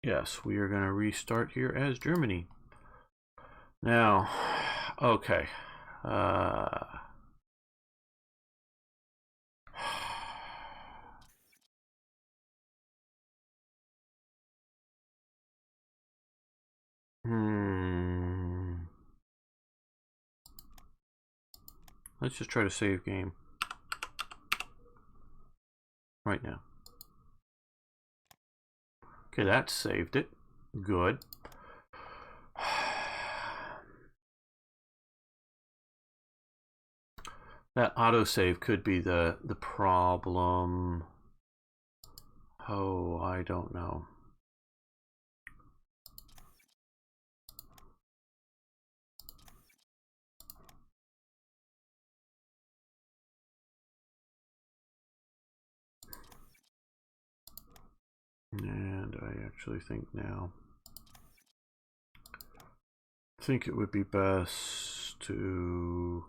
Yes, we are going to restart here as Germany. Now, okay. Let's just try to save game right now. Okay, that saved it. Good. That autosave could be the problem. Oh, I don't know. And I actually think now, I think it would be best to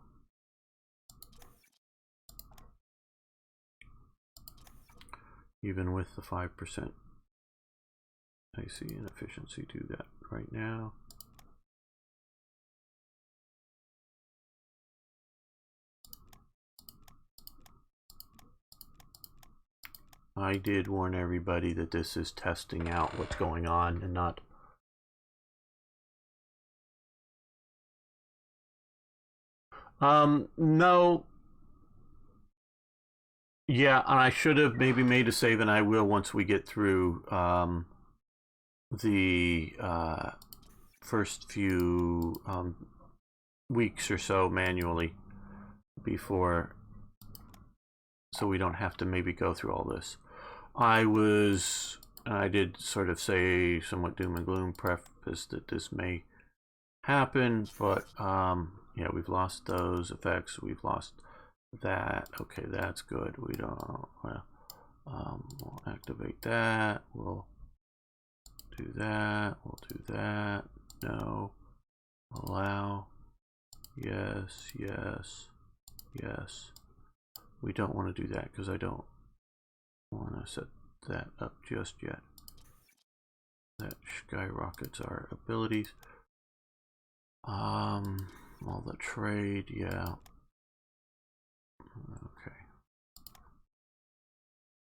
even with the 5% AC inefficiency, do that right now. I did warn everybody that this is testing out what's going on and not. No. Yeah, and I should have maybe made a save, and I will once we get through the first few weeks or so manually before, so we don't have to maybe go through all this. I did sort of say somewhat doom and gloom preface that this may happen, but yeah, we've lost those effects, we've lost that. Okay, that's good. We don't, well, we'll activate that, we'll do that, we'll do that, no, allow, yes, yes, yes. We don't want to do that because I don't want to set that up just yet. That skyrockets our abilities. All the trade, yeah. Okay.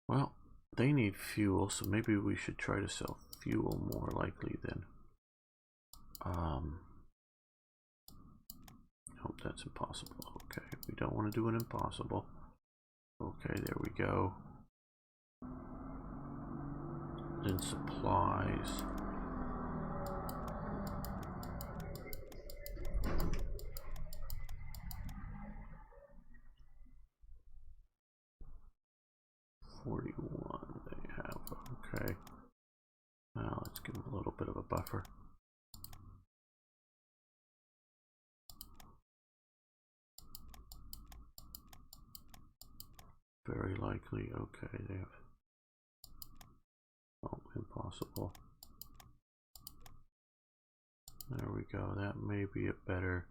Well, they need fuel, so maybe we should try to sell fuel more likely than. Hope that's impossible. Okay, we don't want to do an impossible. Okay, there we go. Then supplies. $41 they have. Okay. Now let's give them a little bit of a buffer. Very likely. Okay, they have. Oh, impossible. There we go. That may be a better.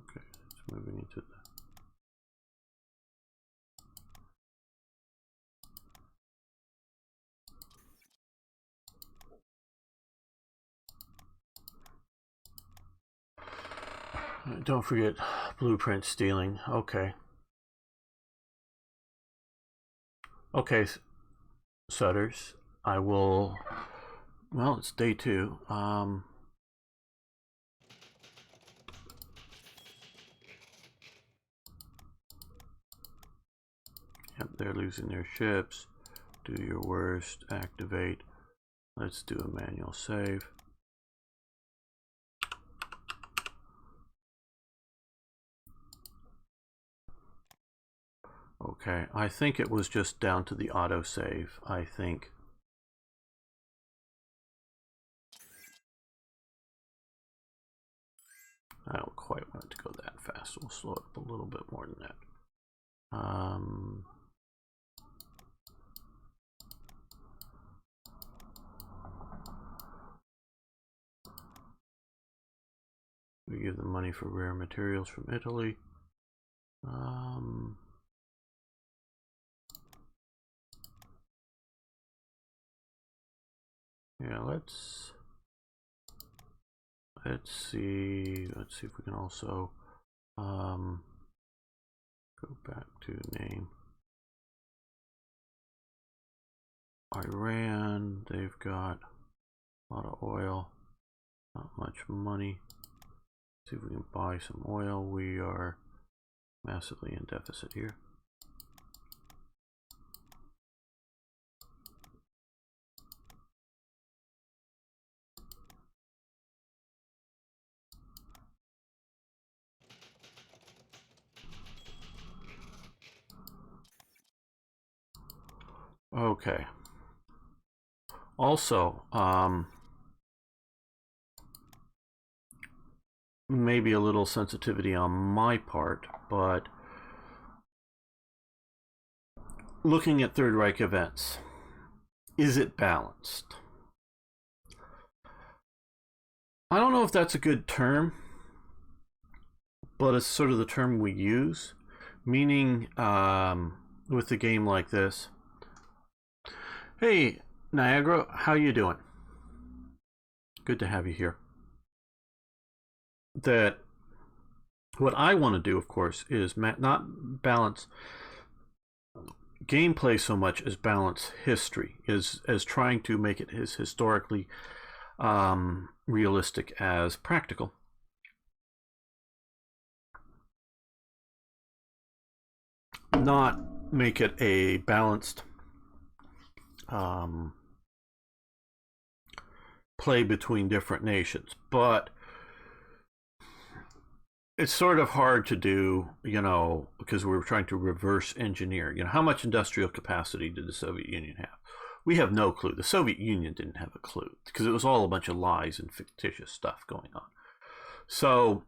Okay, it's moving into the. Don't forget blueprint stealing. Okay. Okay, Sutters. I will. Well, it's day 2. Yep, they're losing their ships. Do your worst. Activate. Let's do a manual save. Okay, I think it was just down to the autosave, I think. I don't quite want it to go that fast. We'll slow it up a little bit more than that. We give them money for rare materials from Italy. Yeah, let's see if we can also go back to name. Iran, they've got a lot of oil, not much money. See if we can buy some oil. We are massively in deficit here. Okay. Also, maybe a little sensitivity on my part, but looking at Third Reich events, is it balanced? I don't know if that's a good term, but it's sort of the term we use, meaning with a game like this. Hey, Niagara, how you doing? Good to have you here. That what I want to do, of course, is not balance gameplay so much as balance history, as trying to make it as historically realistic as practical. Not make it a balanced play between different nations, but it's sort of hard to do, you know, because we're trying to reverse engineer. You know, how much industrial capacity did the Soviet Union have? We have no clue. The Soviet Union didn't have a clue because it was all a bunch of lies and fictitious stuff going on. So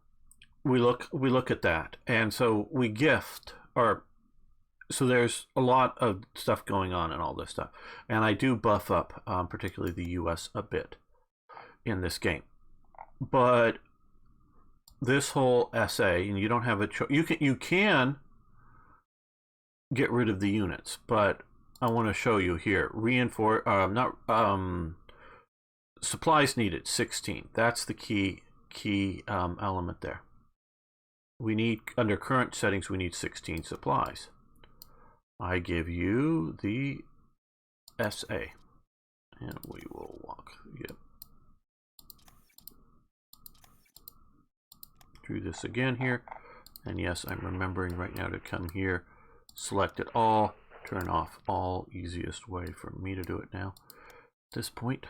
we look at that, and so we gift our. So there's a lot of stuff going on and all this stuff, and I do buff up, particularly the U.S. a bit in this game, but this whole essay, and you don't have a choice. You can get rid of the units, but I want to show you here. Reinforce not supplies needed 16. That's the key element there. We need, under current settings, we need 16 supplies. I give you the SA, and we will walk. Yep. Through this again here, and yes, I'm remembering right now to come here, select it all, turn off all. Easiest way for me to do it now at this point.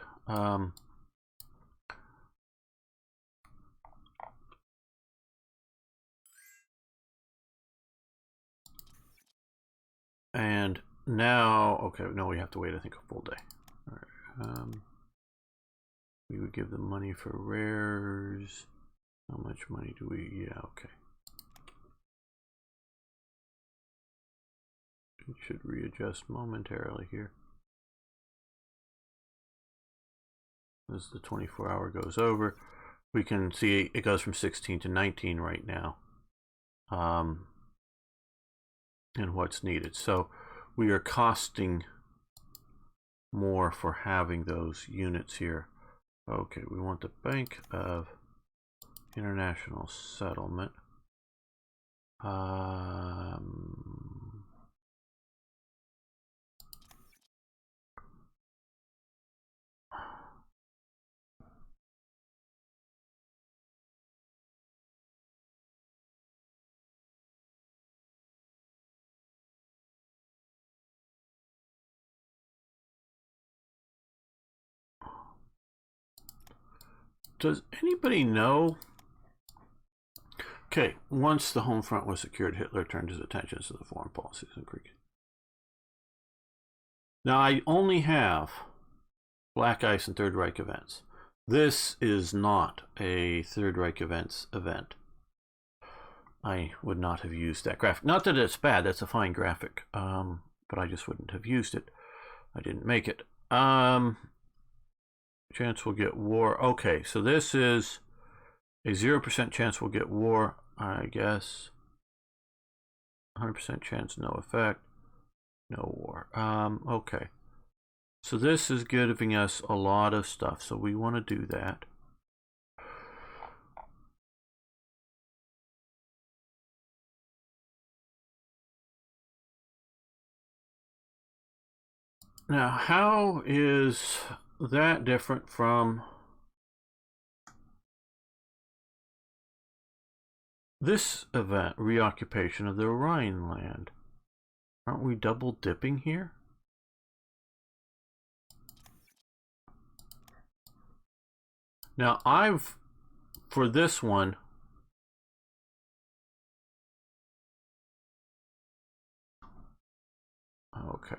And now, okay, no, we have to wait, I think, a full day. All right. We would give them money for rares. How much money do we? Yeah, okay. It should readjust momentarily here. As the 24-hour goes over, we can see it goes from 16 to 19 right now. And what's needed. So we are costing more for having those units here. Okay, we want the Bank of International Settlement. Does anybody know? Okay, once the home front was secured, Hitler turned his attention to the foreign policies in Greek. Now, I only have Black Ice and Third Reich events. This is not a Third Reich events event. I would not have used that graphic. Not that it's bad, that's a fine graphic, but I just wouldn't have used it. I didn't make it. Chance we'll get war. Okay, so this is a 0% chance we'll get war, I guess. 100% chance, no effect. No war. Okay. So this is giving us a lot of stuff, so we want to do that. Now, how is that different from this event, reoccupation of the Rhineland? Aren't we double dipping here? Now, for this one, okay.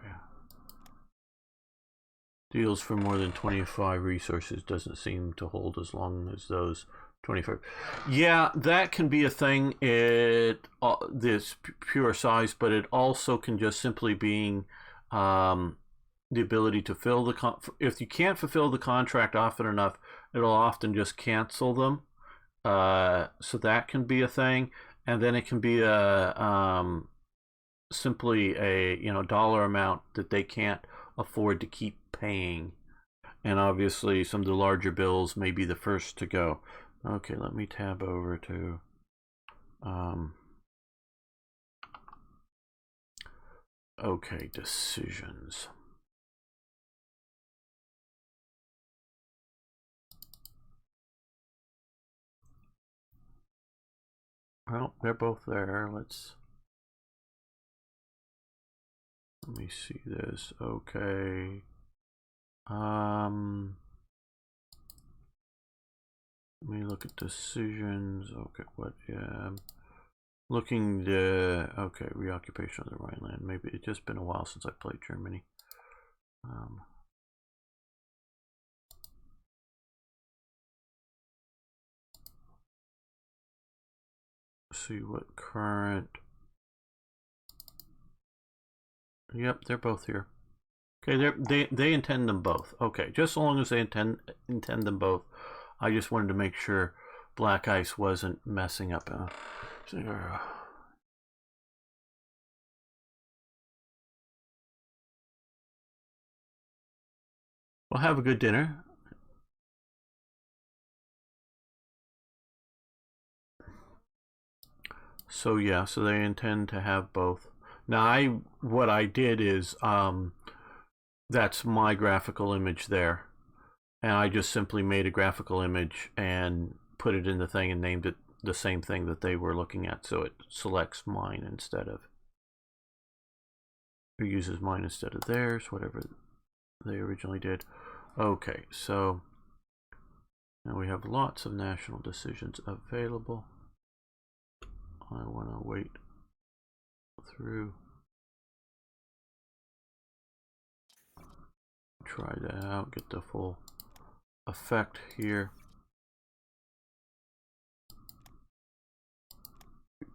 Deals for more than 25 resources doesn't seem to hold as long as those 25. Yeah, that can be a thing. This pure size, but it also can just simply being the ability to fill the if you can't fulfill the contract often enough, it'll often just cancel them. So that can be a thing, and then it can be a simply a dollar amount that they can't afford to keep paying, and obviously some of the larger bills may be the first to go. Okay, let me tab over to okay, decisions. Well, they're both there. Let me see this. Okay. Let me look at decisions. Okay, what? Yeah, looking the okay, reoccupation of the Rhineland. Maybe it's just been a while since I played Germany. See what current. Yep, they're both here. Okay, they intend them both. Okay, just as long as they intend them both. I just wanted to make sure Black Ice wasn't messing up. Well, have a good dinner. So yeah, so they intend to have both. Now, what I did is that's my graphical image there, and I just simply made a graphical image and put it in the thing and named it the same thing that they were looking at, so it selects mine instead of, or uses mine instead of theirs, whatever they originally did. Okay, so now we have lots of national decisions available. I want to wait through. Try that out, get the full effect here.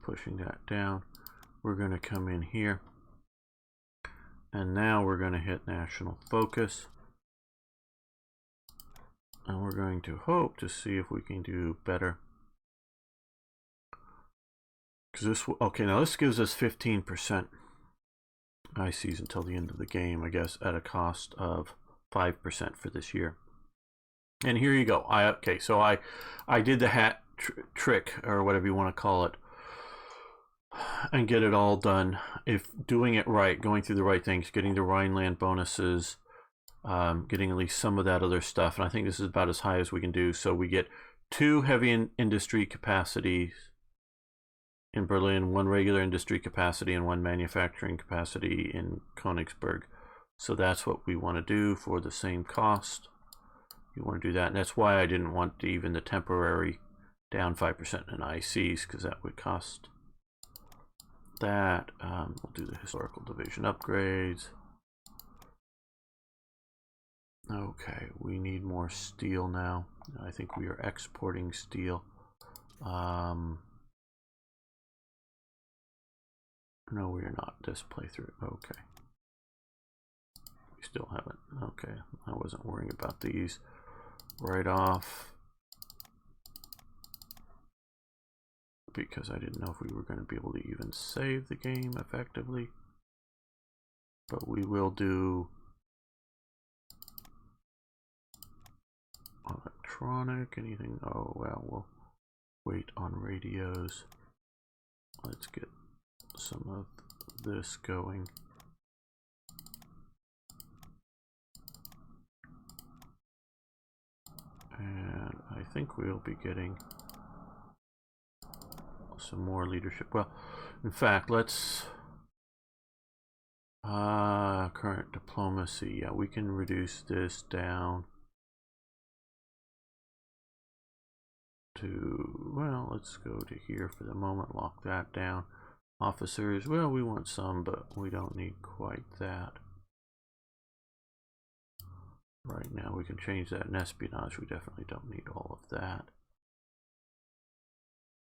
Pushing that down. We're going to come in here. And now we're going to hit national focus. And we're going to hope to see if we can do better. Because this, okay, now this gives us 15% ICs until the end of the game, I guess, at a cost of 5% for this year. And here you go. Okay, so I did the hat trick, or whatever you want to call it, and get it all done. If doing it right, going through the right things, getting the Rhineland bonuses, getting at least some of that other stuff, and I think this is about as high as we can do. So we get 2 heavy industry capacities in Berlin, 1 regular industry capacity, and 1 manufacturing capacity in Königsberg. So that's what we want to do for the same cost. You want to do that, and that's why I didn't want to even the temporary down 5% in ICs, because that would cost that. We'll do the historical division upgrades. Okay, we need more steel now. I think we are exporting steel. No, we are not this playthrough. Okay. We still haven't. Okay, I wasn't worrying about these. Right off. Because I didn't know if we were going to be able to even save the game effectively. But we will do electronic, anything? Oh, well, we'll wait on radios. Let's get some of this going. And I think we'll be getting some more leadership. Well, in fact, let's current diplomacy. Yeah, we can reduce this down to, well, let's go to here for the moment, lock that down. Officers, well, we want some, but we don't need quite that. Right now we can change that in espionage. We definitely don't need all of that.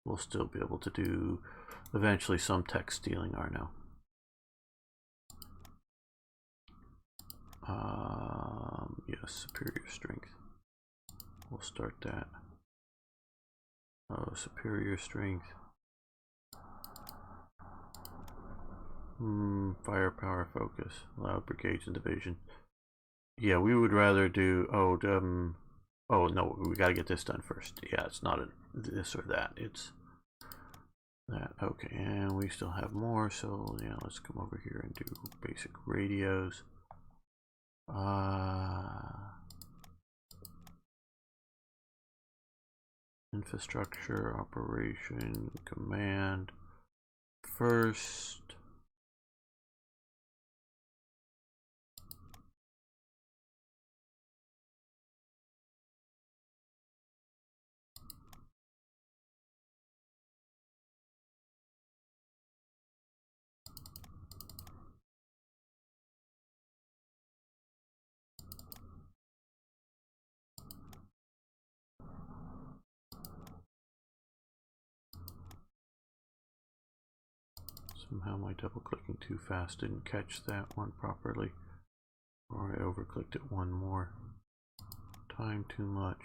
We'll still be able to do eventually some tech stealing, Arno. Yes, superior strength. We'll start that. Oh, superior strength. Firepower focus. Loud brigades and division. Yeah, we would rather do. Oh no, we got to get this done first. Yeah, it's not a this or that. It's that. Okay, and we still have more. So yeah, let's come over here and do basic radios. Infrastructure, operation, command. First. Somehow my double clicking too fast didn't catch that one properly. Or I over clicked it one more time too much.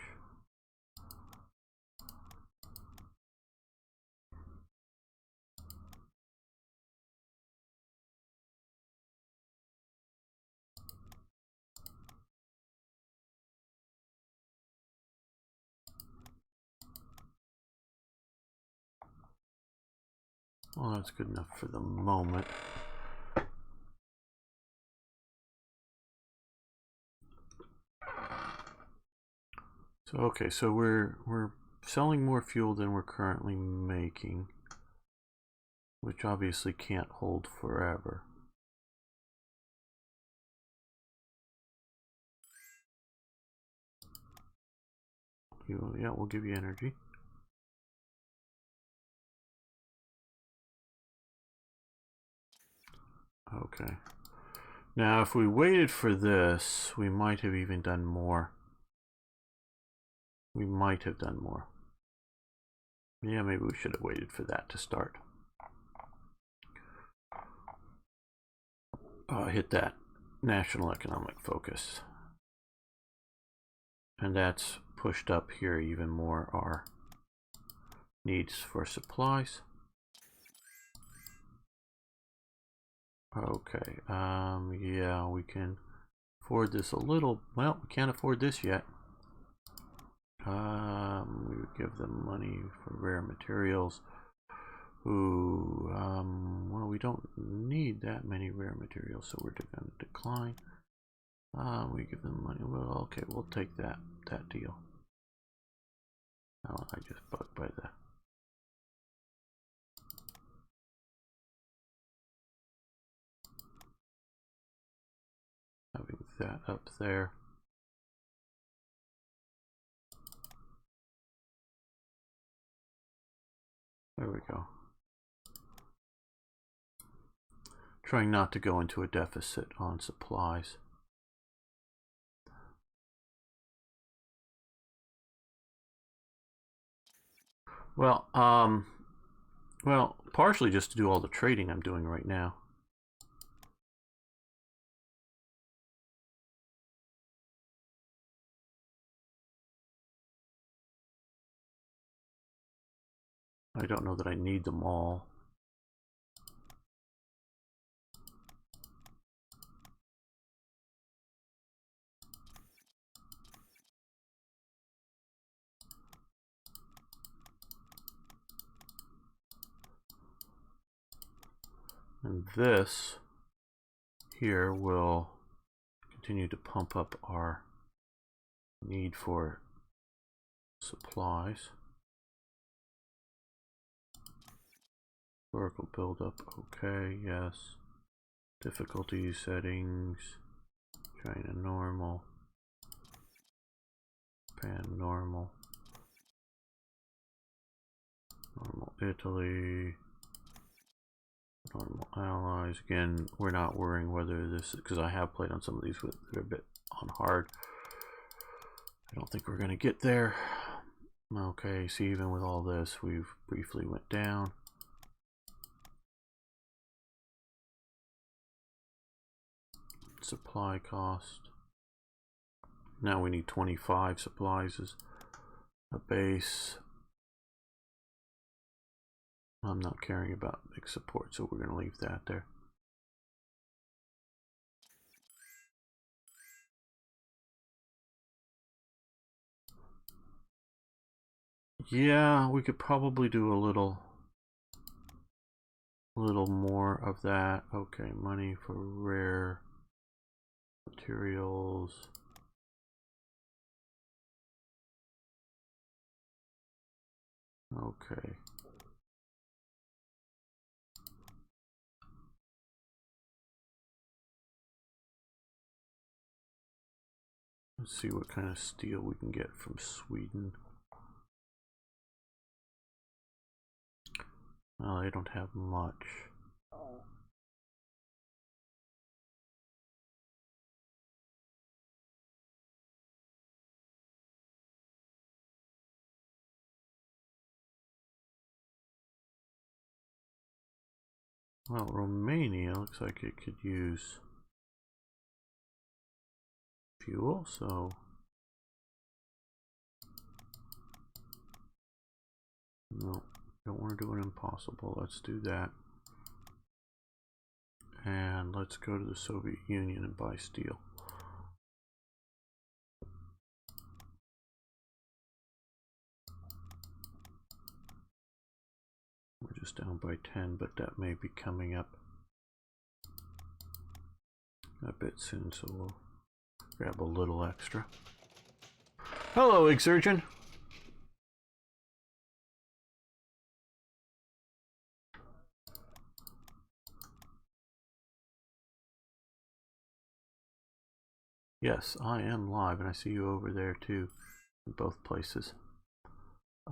Well, that's good enough for the moment. So okay, so we're selling more fuel than we're currently making, which obviously can't hold forever. Yeah, we'll give you energy. Okay. Now, if we waited for this, we might have even done more. We might have done more. Yeah, maybe we should have waited for that to start. Hit that national economic focus. And that's pushed up here even more our needs for supplies. Okay, yeah, we can afford this a little. Well, we can't afford this yet. We would give them money for rare materials. Ooh, well, we don't need that many rare materials, so we're going to decline. We give them money. Well, okay, we'll take that deal. Oh, I just bugged by that. Having that up there. There we go. Trying not to go into a deficit on supplies. Well, well, partially just to do all the trading I'm doing right now. I don't know that I need them all. And this here will continue to pump up our need for supplies. Historical buildup, okay, yes. Difficulty settings, China normal, Japan normal, normal Italy, normal allies. Again, we're not worrying whether this, because I have played on some of these that are a bit on hard. I don't think we're going to get there. Okay, see, even with all this, we've briefly went down. Supply cost. Now we need 25 supplies as a base. I'm not caring about big support, so we're going to leave that there. Yeah, we could probably do a little more of that. Okay, money for rare materials. Okay. Let's see what kind of steel we can get from Sweden. Well, they don't have much. Well, Romania looks like it could use fuel, so no, don't want to do an impossible. Let's do that. And let's go to the Soviet Union and buy steel. We're just down by 10, but that may be coming up a bit soon, so we'll grab a little extra. Hello, Exurgent. Yes, I am live, and I see you over there too, in both places.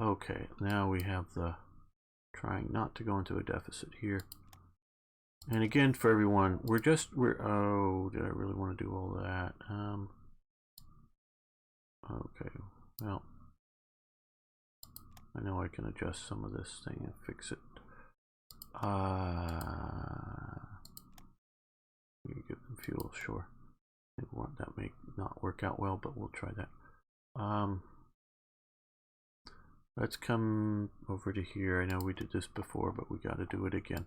Okay, now we have the trying not to go into a deficit here. And again, for everyone, we're oh, did I really want to do all that? Okay, well, I know I can adjust some of this thing and fix it. You give them fuel, sure. That may not work out well, but we'll try that. Let's come over to here. I know we did this before, but we got to do it again.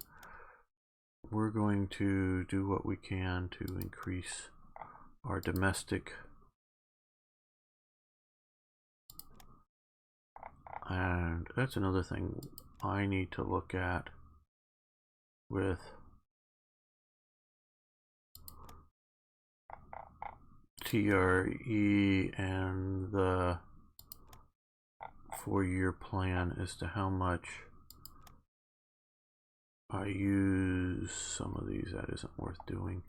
We're going to do what we can to increase our domestic. And that's another thing I need to look at with TRE and the 4-year plan as to how much I use some of these. That isn't worth doing,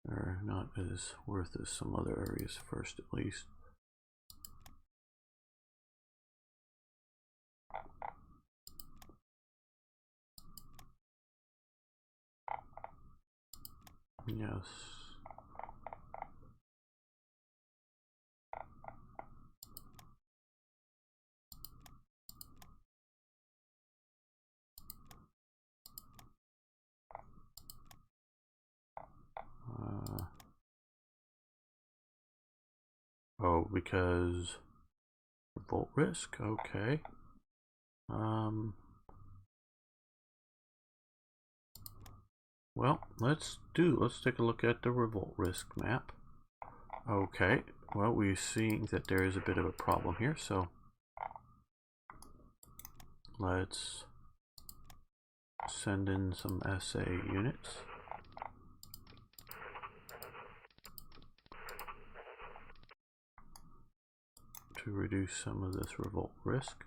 or not as worth as some other areas first, at least. Yes. Oh, because Revolt Risk, okay. Well, let's take a look at the Revolt Risk Map. Okay, well, we're seeing that there is a bit of a problem here, so let's send in some SA units. To reduce some of this revolt risk.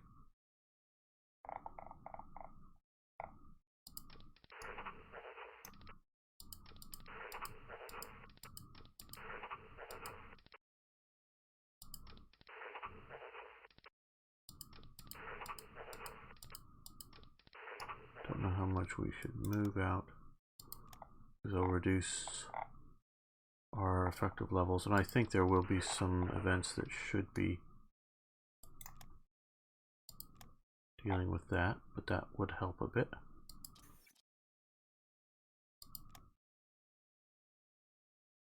Don't know how much we should move out, because it'll reduce our effective levels, and I think there will be some events that should be dealing with that, but that would help a bit.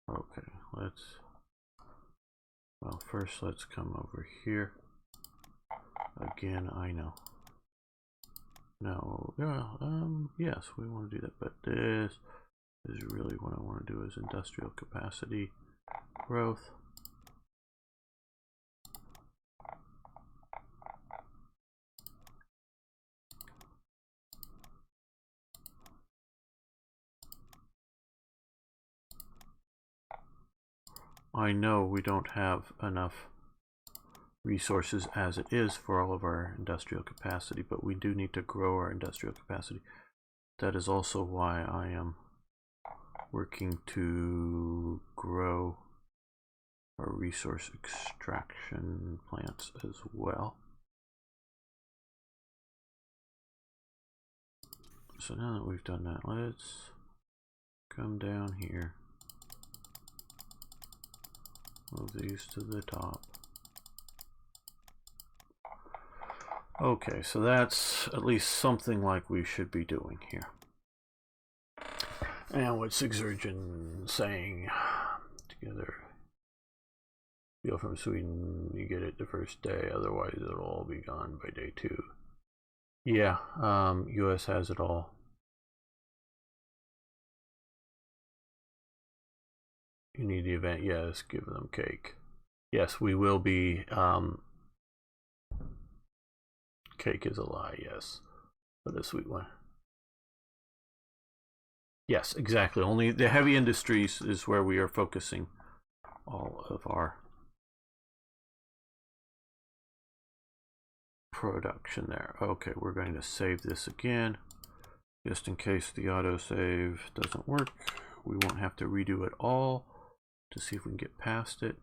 Okay, well, first let's come over here. Again, I know. No, yeah, yes, we want to do that, but this is really what I want to do is industrial capacity growth. I know we don't have enough resources as it is for all of our industrial capacity, but we do need to grow our industrial capacity. That is also why I am working to grow our resource extraction plants as well. So now that we've done that, let's come down here, move these to the top. Okay, so that's at least something like we should be doing here. And what's Exurgin saying? Together. Deal from Sweden, you get it the first day, otherwise it'll all be gone by day 2. Yeah, US has it all. You need the event, yes, give them cake. Yes, we will be, cake is a lie, yes, but a sweet one. Yes, exactly, only the heavy industries is where we are focusing all of our production there. Okay, we're going to save this again, just in case the autosave doesn't work. We won't have to redo it all to see if we can get past it.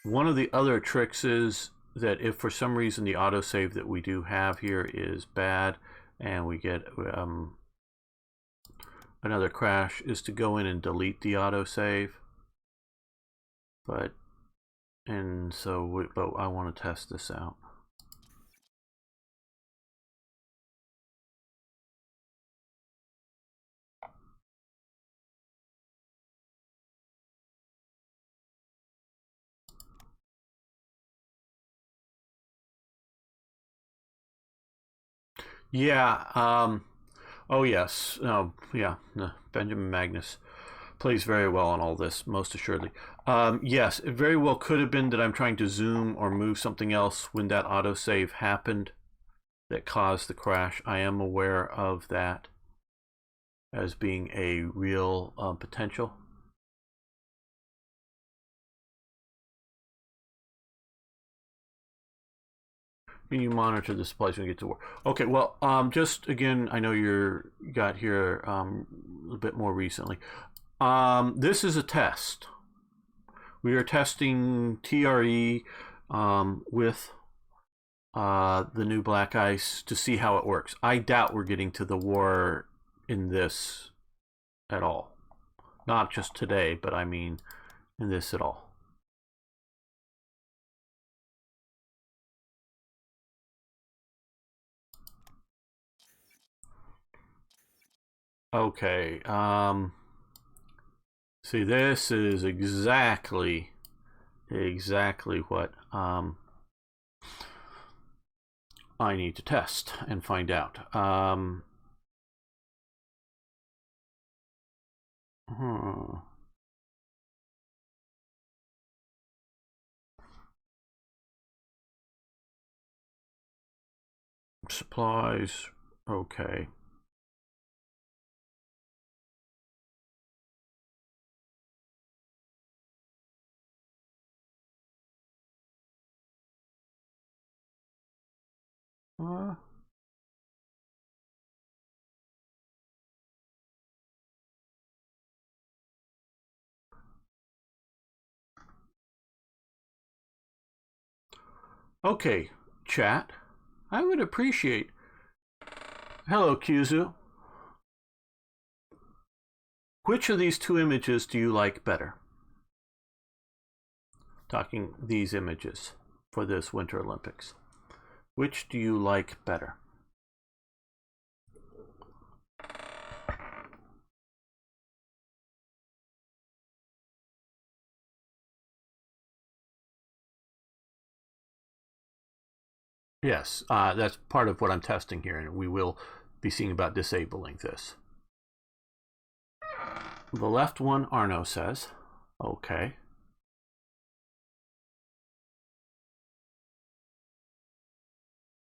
One of the other tricks is that if for some reason the autosave that we do have here is bad and we get another crash, is to go in and delete the autosave. But I want to test this out. Yeah, oh yes, no, yeah, no, Benjamin Magnus plays very well on all this, most assuredly. Yes, it very well could have been that I'm trying to zoom or move something else when that autosave happened that caused the crash. I am aware of that as being a real potential. Can you monitor the supplies when you get to work? Okay, well, just again, I know you got here a bit more recently. This is a test. We are testing TRE with the new black ice to see how it works. I doubt we're getting to the war in this at all. Not just today, but I mean in this at all. Okay, see, this is exactly what I need to test and find out. Supplies, okay. Okay, chat. I would appreciate. Hello, Kyuzu. Which of these two images do you like better? Talking these images for this Winter Olympics. Which do you like better? Yes, that's part of what I'm testing here, and we will be seeing about disabling this. The left one, Arno says. Okay.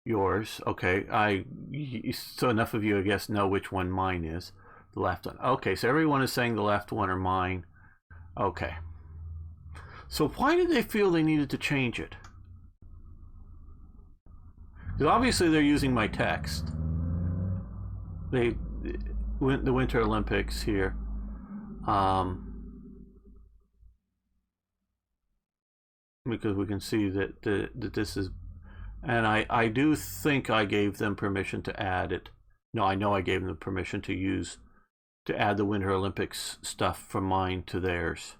Yours. Okay. So enough of you, I guess, know which one mine is. The left one. Okay, so everyone is saying the left one are mine. Okay. So why did they feel they needed to change it? Because obviously they're using my text. The Winter Olympics here. Because we can see that this is, and I do think I gave them permission to add it. No, I know I gave them permission to add the Winter Olympics stuff from mine to theirs.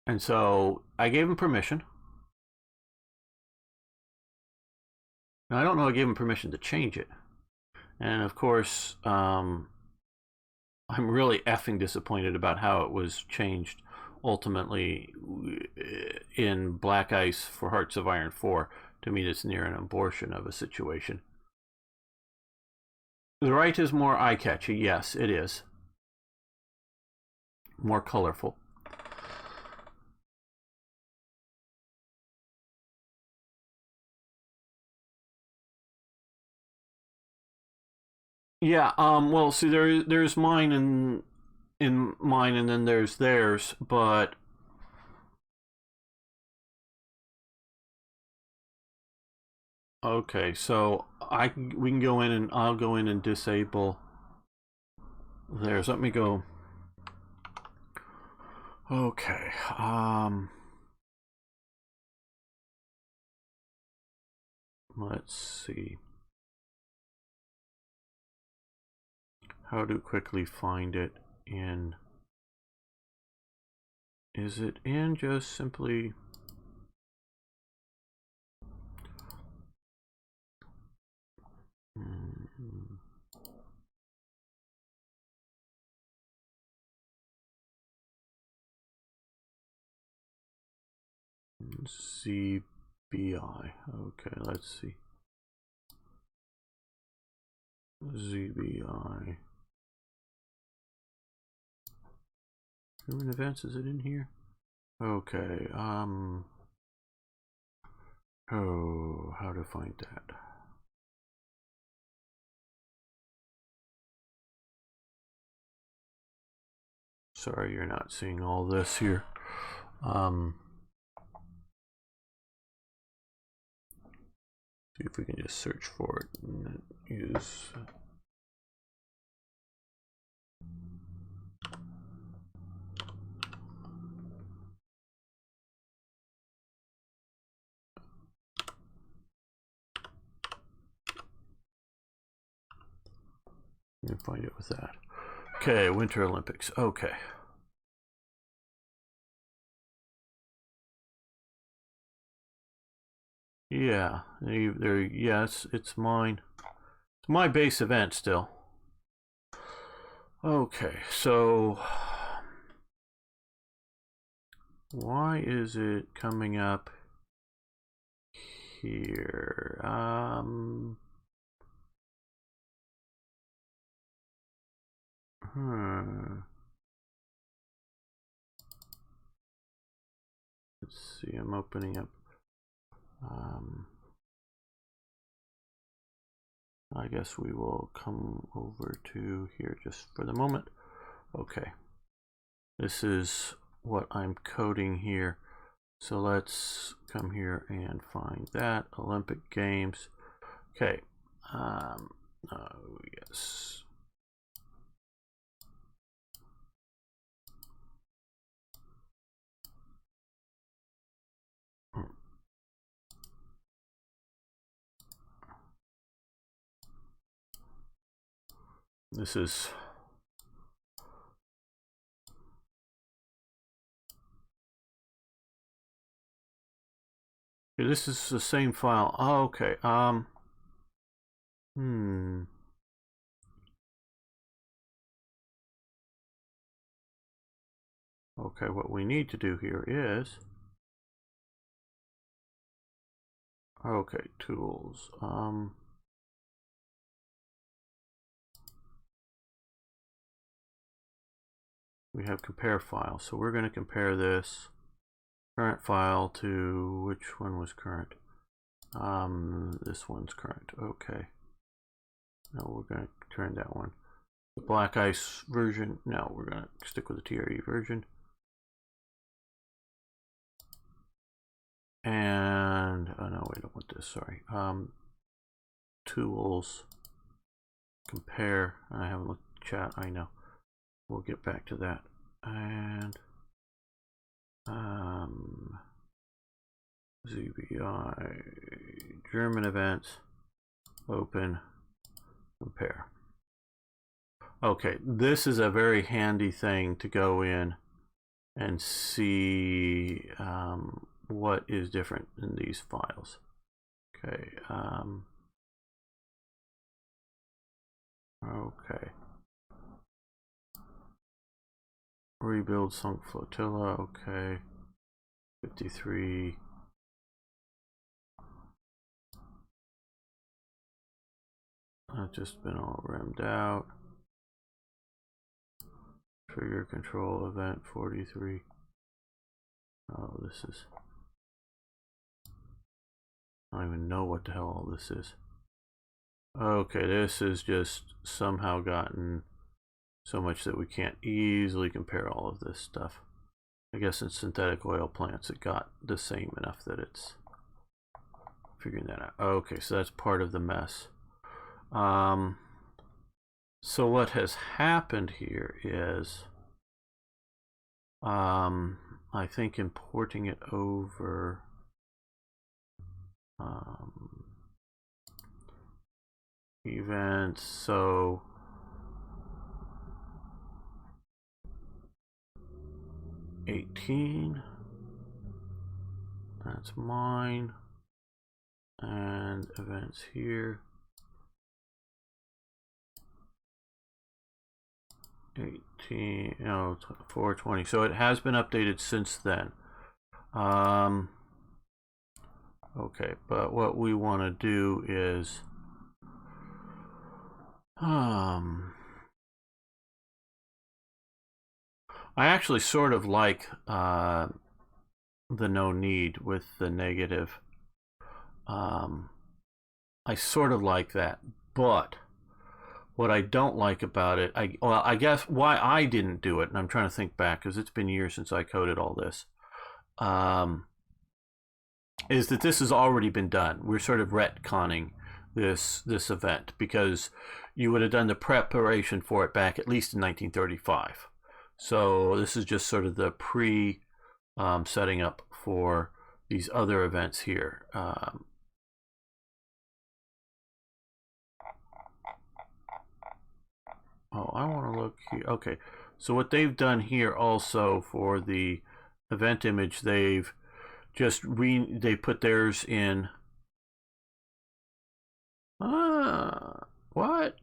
And so I gave them permission. Now I don't know I gave them permission to change it. And of course, I'm really effing disappointed about how it was changed ultimately in Black Ice for Hearts of Iron 4. To me, it's near an abortion of a situation. The right is more eye-catchy. Yes, it is. More colorful. Yeah, well, see, there's mine in mine, and then there's theirs, but okay, so we can go in, and I'll go in and disable theirs. Let me go. Okay, let's see how to quickly find it in. Is it in just simply? ZBI. Okay, let's see. ZBI. Human events, is it in here? Okay, oh, how to find that? Sorry, you're not seeing all this here. See if we can just search for it and use. You can find it with that. Okay, Winter Olympics. Okay. Yeah, there. Yes, it's mine. It's my base event still. Okay, so why is it coming up here? Let's see, I'm opening up. I guess we will come over to here just for the moment. Okay, this is what I'm coding here. So let's come here and find that. Olympic Games. Okay. Oh, yes. This is this is the same file. Oh, okay. Okay, what we need to do here is okay, tools. We have compare files, so we're going to compare this current file to which one was current. This one's current. Okay. No, we're going to turn that one. The Black Ice version. No, we're going to stick with the TRE version. And oh no, we don't want this. Sorry. Tools. Compare. I haven't looked at the chat. I know. We'll get back to that. And ZBI German events. Open. Compare. Okay, this is a very handy thing to go in and see what is different in these files. Okay. Okay. Rebuild sunk flotilla. Okay. 53. I've just been all rimmed out. Trigger control event 43. Oh, this is. I don't even know what the hell all this is. Okay, this is just somehow gotten so much that we can't easily compare all of this stuff. I guess in synthetic oil plants it got the same enough that it's figuring that out. Okay, so that's part of the mess. So what has happened here is I think importing it over events, so $18, that's mine, and events here, 18, no, 420. So it has been updated since then. Okay, but what we want to do is I actually sort of like the no need with the negative. I sort of like that, but what I don't like about it, I guess why I didn't do it, and I'm trying to think back because it's been years since I coded all this, is that this has already been done. We're sort of retconning this event because you would have done the preparation for it back at least in 1935. So this is just sort of the pre setting up for these other events here. Oh, I want to look here. Okay, so what they've done here also for the event image, they've just they put theirs in. What?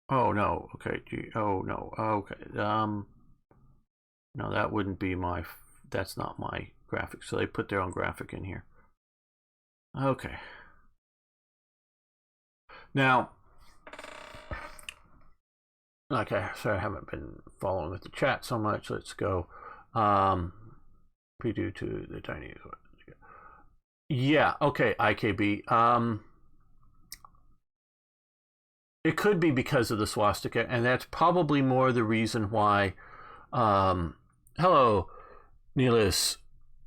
Oh no. Okay. Oh no. Okay. No, that wouldn't be my. That's not my graphic. So they put their own graphic in here. Okay. Now, okay, so I haven't been following with the chat so much. Let's go. due to the tiny. Yeah, okay, IKB. It could be because of the swastika, and that's probably more the reason why. Hello, Niels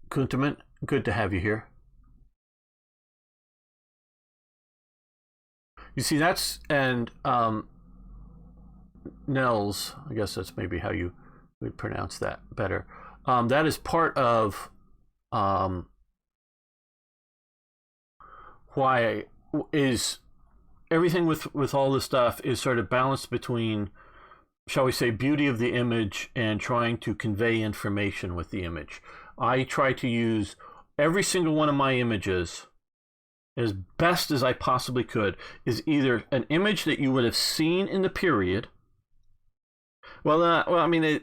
Kunterman. Good to have you here. You see, that's, and Nels, I guess that's maybe how you would pronounce that better. That is part of why is everything with all this stuff is sort of balanced between, shall we say, beauty of the image and trying to convey information with the image. I try to use every single one of my images as best as I possibly could is either an image that you would have seen in the period. Well, I mean,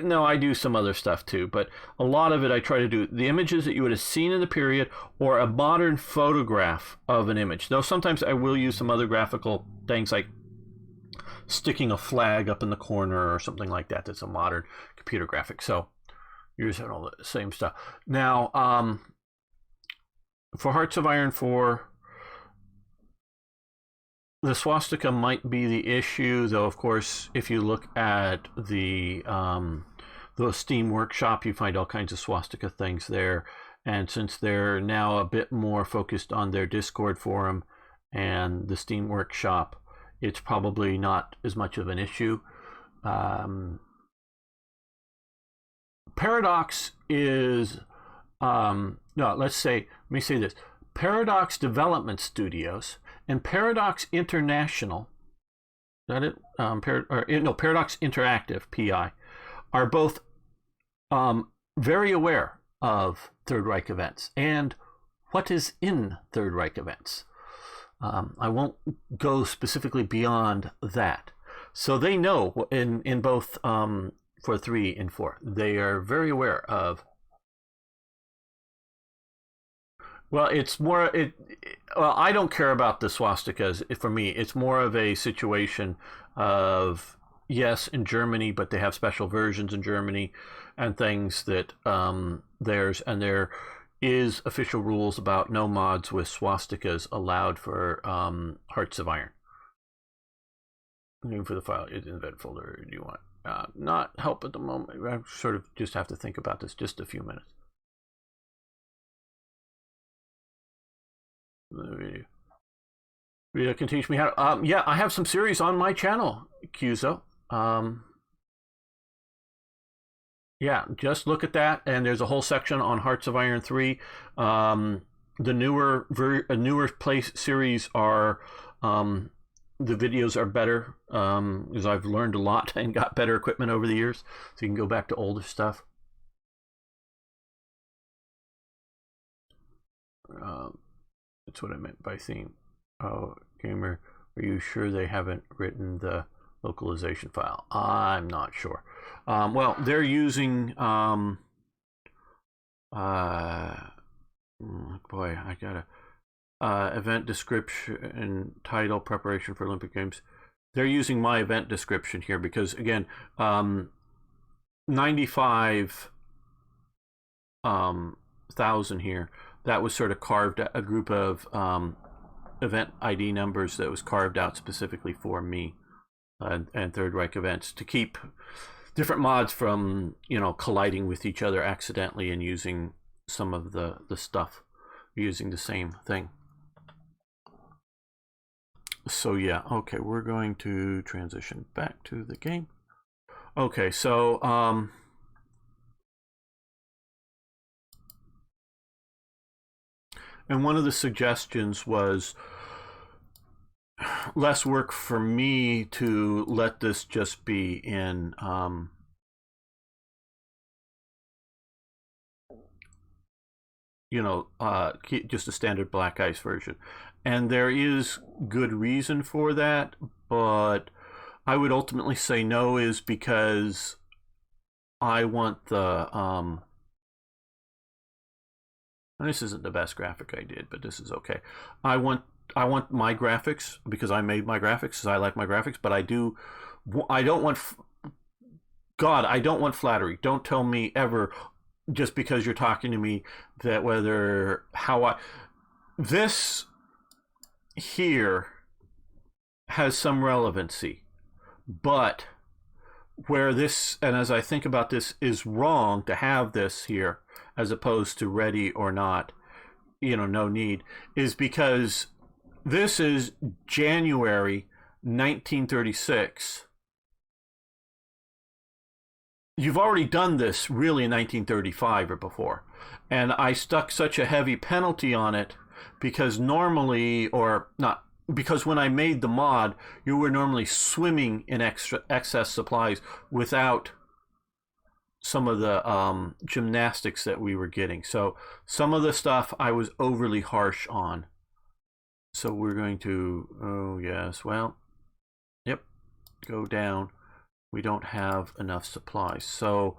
no, I do some other stuff too, but a lot of it I try to do the images that you would have seen in the period or a modern photograph of an image. Though sometimes I will use some other graphical things like sticking a flag up in the corner or something like that. That's a modern computer graphic. So you're using all the same stuff. Now, for Hearts of Iron 4, the swastika might be the issue, though, of course, if you look at the Steam Workshop, you find all kinds of swastika things there. And since they're now a bit more focused on their Discord forum and the Steam Workshop, it's probably not as much of an issue. Paradox is, no, let me say this. Paradox Development Studios and Paradox International, is that it? Paradox Interactive, PI, are both very aware of Third Reich Events and what is in Third Reich Events. I won't go specifically beyond that. So they know in both for 3 and 4, they are very aware of. Well, it's more. Well, I don't care about the swastikas. For me, it's more of a situation of, yes, in Germany, but they have special versions in Germany and things that there is official rules about no mods with swastikas allowed for Hearts of Iron. Name for the file is in the event folder. Do you want not help at the moment? I sort of just have to think about this just a few minutes. The video can teach me how to, yeah, I have some series on my channel, Cuso. Yeah, just look at that, and there's a whole section on Hearts of Iron 3. The newer place series are, the videos are better, because I've learned a lot and got better equipment over the years, so you can go back to older stuff. That's what I meant by theme. Oh, gamer, are you sure they haven't written the localization file? I'm not sure. Well, they're using boy, I gotta event description, title, preparation for Olympic Games. They're using my event description here because, again, 95,000 here. That was sort of carved, a group of event ID numbers that was carved out specifically for me and Third Reich Events to keep different mods from, colliding with each other accidentally and using some of the stuff, using the same thing. So yeah, okay, we're going to transition back to the game. Okay, so and one of the suggestions was less work for me to let this just be in just a standard black ice version. And there is good reason for that, but I would ultimately say no, is because I want the and this isn't the best graphic I did, but this is okay. I want my graphics, because I made my graphics, because I like my graphics, but I don't want flattery. Don't tell me ever just because you're talking to me, that whether how I this here has some relevancy, but where this, and as I think about this, is wrong to have this here as opposed to ready or not, no need, is because this is January 1936. You've already done this really in 1935 or before. And I stuck such a heavy penalty on it because normally, or not, because when I made the mod, you were normally swimming in excess supplies without some of the gymnastics that we were getting. So some of the stuff I was overly harsh on. So we're going to, oh yes, well, yep, go down. We don't have enough supplies. So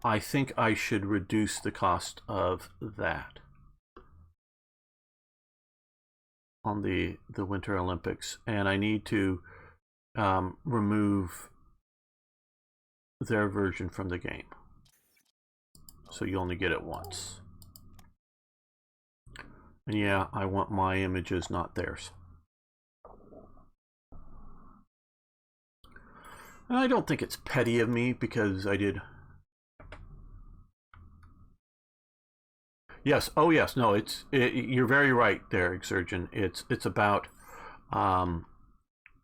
I think I should reduce the cost of that on the Winter Olympics. And I need to remove their version from the game. So you only get it once. And yeah, I want my images, not theirs. And I don't think it's petty of me because I did. Yes. Oh, yes. No. You're very right there, Exurgent. It's about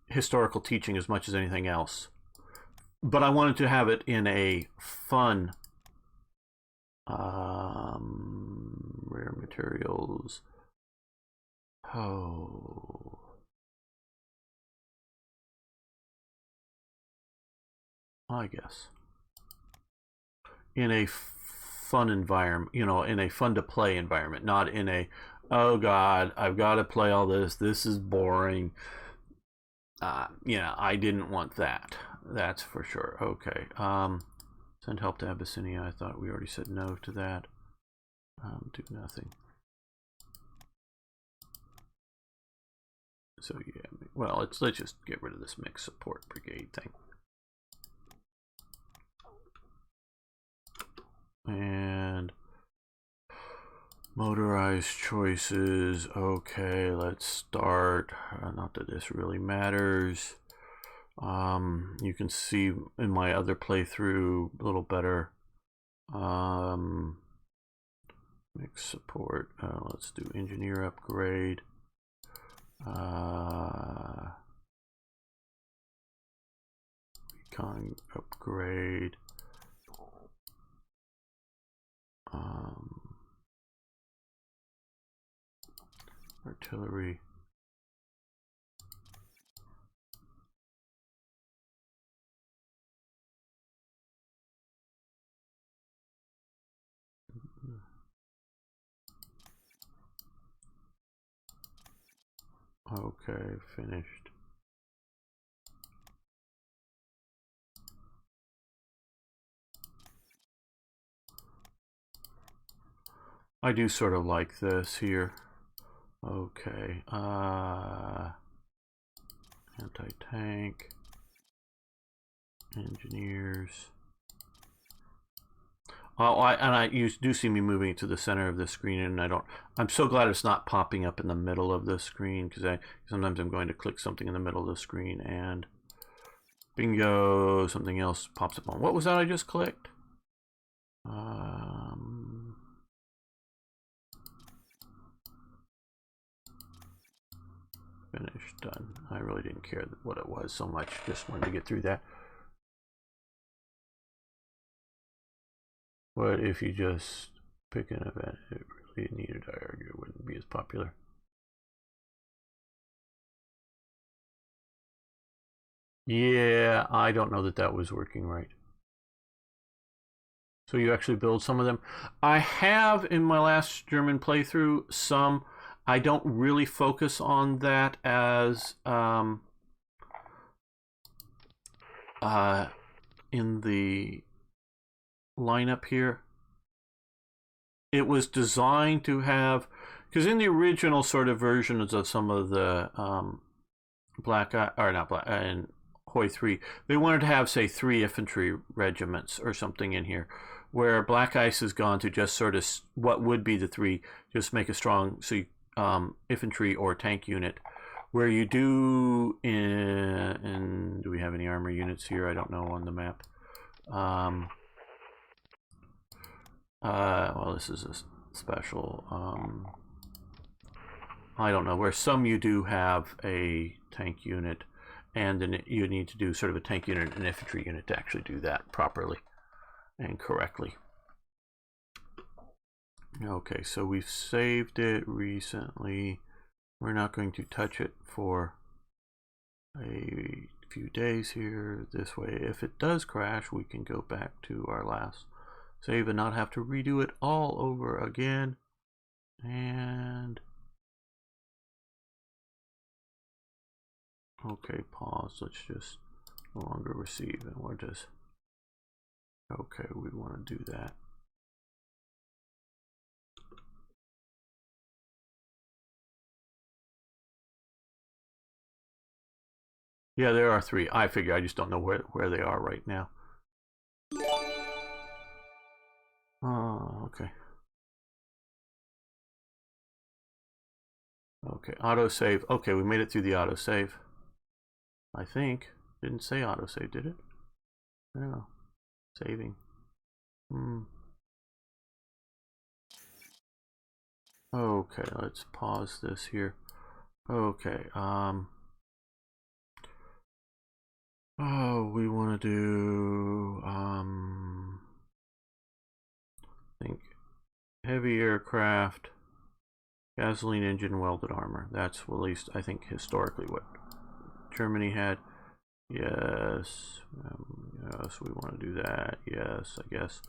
historical teaching as much as anything else. But I wanted to have it in a fun. Rare materials. Oh. I guess. In a fun environment, in a fun to play environment, not in a, oh God, I've got to play all this. This is boring. I didn't want that. That's for sure. Okay. Send help to Abyssinia. I thought we already said no to that. Do nothing. So yeah, well, let's just get rid of this mixed support brigade thing. And motorized choices. Okay, let's start. Not that this really matters. You can see in my other playthrough a little better. Mix support. Let's do engineer upgrade. Recon upgrade. Artillery. Okay, finished. I do sort of like this here. Okay, anti-tank, engineers. Oh, you do see me moving to the center of the screen, and I'm so glad it's not popping up in the middle of the screen, because sometimes I'm going to click something in the middle of the screen, and bingo, something else pops up on. What was that I just clicked? Finished, done. I really didn't care what it was so much, just wanted to get through that. But if you just pick an event it really needed, I argue it wouldn't be as popular. Yeah, I don't know that was working right. So you actually build some of them. I have in my last German playthrough some. I don't really focus on that as in the lineup here. It was designed to have, because in the original sort of versions of some of the and HoI3, they wanted to have, say, 3 infantry regiments or something in here. where Black Ice has gone to just sort of what would be the 3, just make a strong infantry or tank unit. Where you do do we have any armor units here? I don't know on the map. Well, this is a special. I don't know. Where some you do have a tank unit, and then you need to do sort of a tank unit and an infantry unit to actually do that properly and correctly. Okay, so we've saved it recently. We're not going to touch it for a few days here. This way, if it does crash, we can go back to our last save and not have to redo it all over again. And okay, pause. Let's just no longer receive, and we're just okay. We want to do that. Yeah, there are 3. I figure I just don't know where they are right now. Oh, okay. Okay, autosave. Okay, we made it through the autosave. I think. Didn't say autosave, did it? No. Saving. Okay, let's pause this here. Okay, oh, we want to do, I think, heavy aircraft, gasoline engine, welded armor. That's at least, I think, historically what Germany had. Yes, yes, we want to do that. Yes, I guess.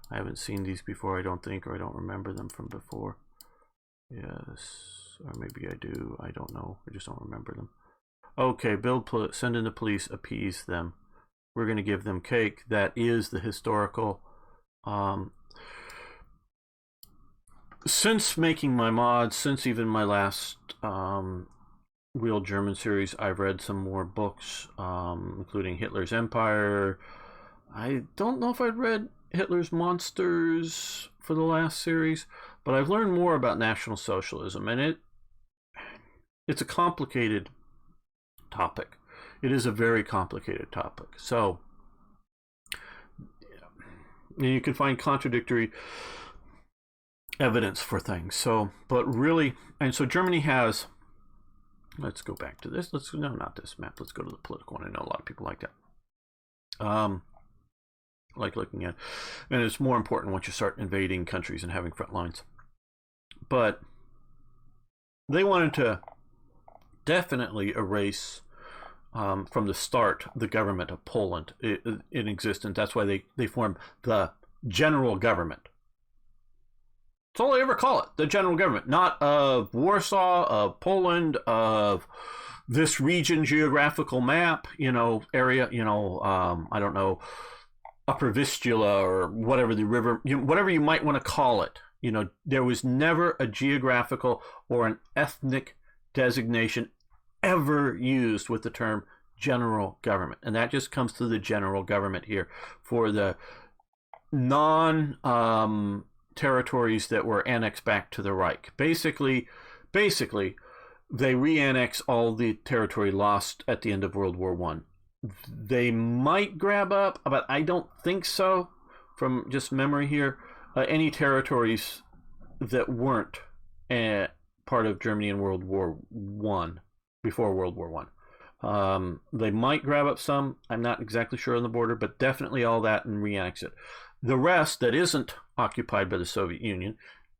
I haven't seen these before, I don't think, or I don't remember them from before. Yes, or maybe I do. I don't know. I just don't remember them. Okay, send in the police, appease them. We're going to give them cake. That is the historical. Since making my mods, since even my last Real German series, I've read some more books, including Hitler's Empire. I don't know if I've read Hitler's Monsters for the last series, but I've learned more about National Socialism, and it's a complicated topic. It is a very complicated topic. So you can find contradictory evidence for things. So, but really, and so Germany has, let's go back to this. No, not this map. Let's go to the political one. I know a lot of people like that. Like looking at, and it's more important once you start invading countries and having front lines. But they wanted to definitely erase from the start the government of Poland in existence. That's why they formed the general government. That's all they ever call it, the general government, not of Warsaw, of Poland, of this region geographical map, area, I don't know, Upper Vistula or whatever the river, whatever you might want to call it. There was never a geographical or an ethnic designation ever used with the term general government. And that just comes to the general government here for the territories that were annexed back to the Reich. Basically, they re-annex all the territory lost at the end of World War I. They might grab up, but I don't think so, from just memory here, any territories that weren't part of Germany in World War I, before World War I. They might grab up some, I'm not exactly sure on the border, but definitely all that and re-annex it. The rest that isn't occupied by the Soviet Union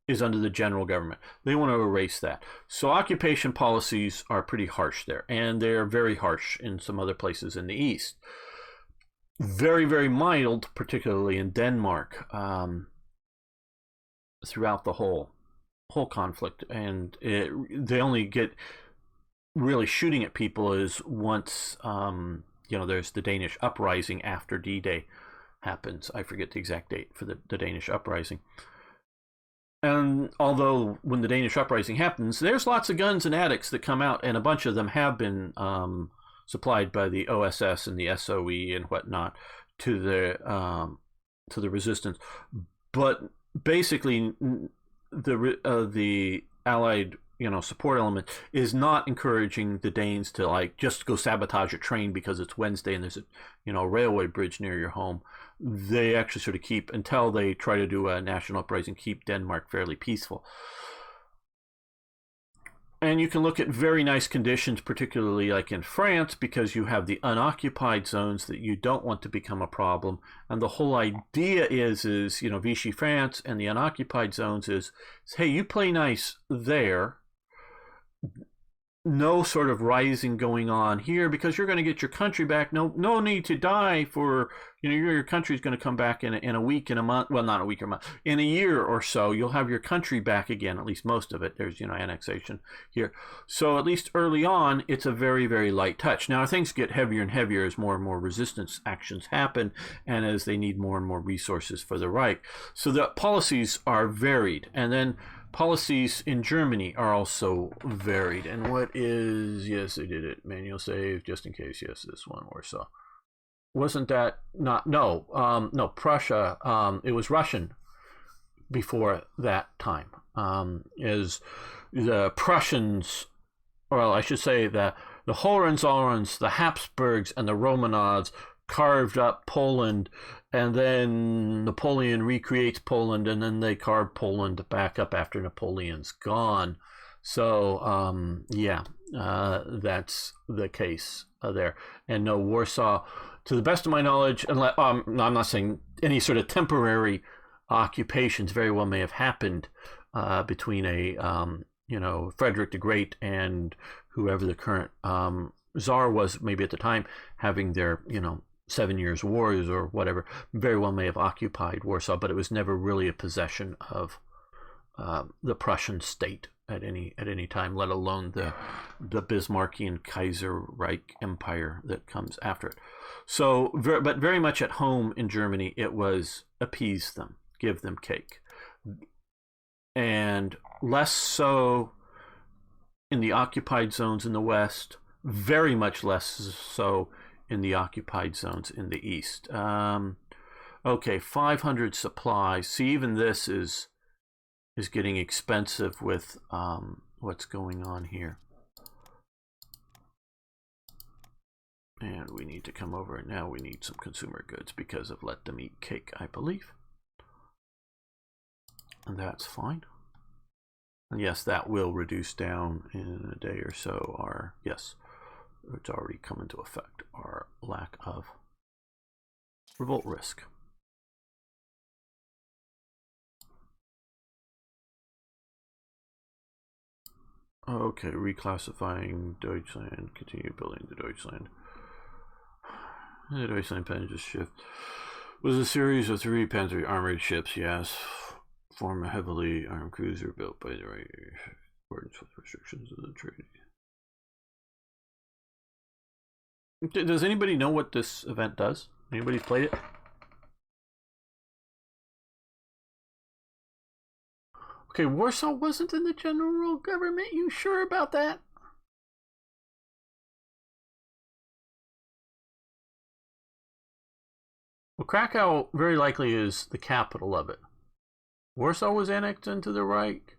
is under the general government. They want to erase that. So occupation policies are pretty harsh there, and they're very harsh in some other places in the East. Very, very mild, particularly in Denmark, throughout the whole conflict. And they only get really shooting at people is once, there's the Danish Uprising after D-Day happens. I forget the exact date for the Danish Uprising. And although when the Danish Uprising happens, there's lots of guns and addicts that come out, and a bunch of them have been supplied by the OSS and the SOE and whatnot to to the resistance. But basically, the Allied support element is not encouraging the Danes to like just go sabotage a train because it's Wednesday and there's a railway bridge near your home. They actually sort of keep, until they try to do a national uprising, keep Denmark fairly peaceful. And you can look at very nice conditions, particularly like in France, because you have the unoccupied zones that you don't want to become a problem. And the whole idea is Vichy France and the unoccupied zones is, hey, you play nice there. No sort of rising going on here because you're going to get your country back. No need to die for, your country's going to come back in a week, in a month. Well, not a week or a month. In a year or so, you'll have your country back again, at least most of it. There's, annexation here. So at least early on, it's a very, very light touch. Now, things get heavier and heavier as more and more resistance actions happen and as they need more and more resources for the Reich. So the policies are varied. And then policies in Germany are also varied. And what is, yes, they did it. Manual save, just in case. Yes, this one or so. Wasn't that not, no, Prussia, it was Russian before that time. Is the Prussians, well, I should say the Hohenzollerns, the Habsburgs, and the Romanovs carved up Poland, and then Napoleon recreates Poland, and then they carve Poland back up after Napoleon's gone. So, that's the case there. And no, Warsaw, to the best of my knowledge, unless, I'm not saying any sort of temporary occupations very well may have happened between Frederick the Great and whoever the current Tsar was, maybe at the time, having their, 7 Years' Wars or whatever, very well may have occupied Warsaw, but it was never really a possession of the Prussian state at any time, let alone the Bismarckian Kaiser Reich Empire that comes after it. So, but very much at home in Germany, it was appease them, give them cake, and less so in the occupied zones in the West, very much less so in the occupied zones in the East. Okay, 500 supplies. See, even this is getting expensive with what's going on here. And we need to come over, and now we need some consumer goods because of let them eat cake, I believe. And that's fine. And yes, that will reduce down in a day or so yes, it's already come into effect, our lack of revolt risk. Okay, reclassifying Deutschland, continue building the Deutschland. The Deutschland Panzer shift was a series of 3 Panzer armored ships, yes, form a heavily armed cruiser built by the Reich in accordance with restrictions of the treaty. Does anybody know what this event does? Anybody played it? Okay, Warsaw wasn't in the general government. You sure about that? Well, Krakow very likely is the capital of it. Warsaw was annexed into the Reich.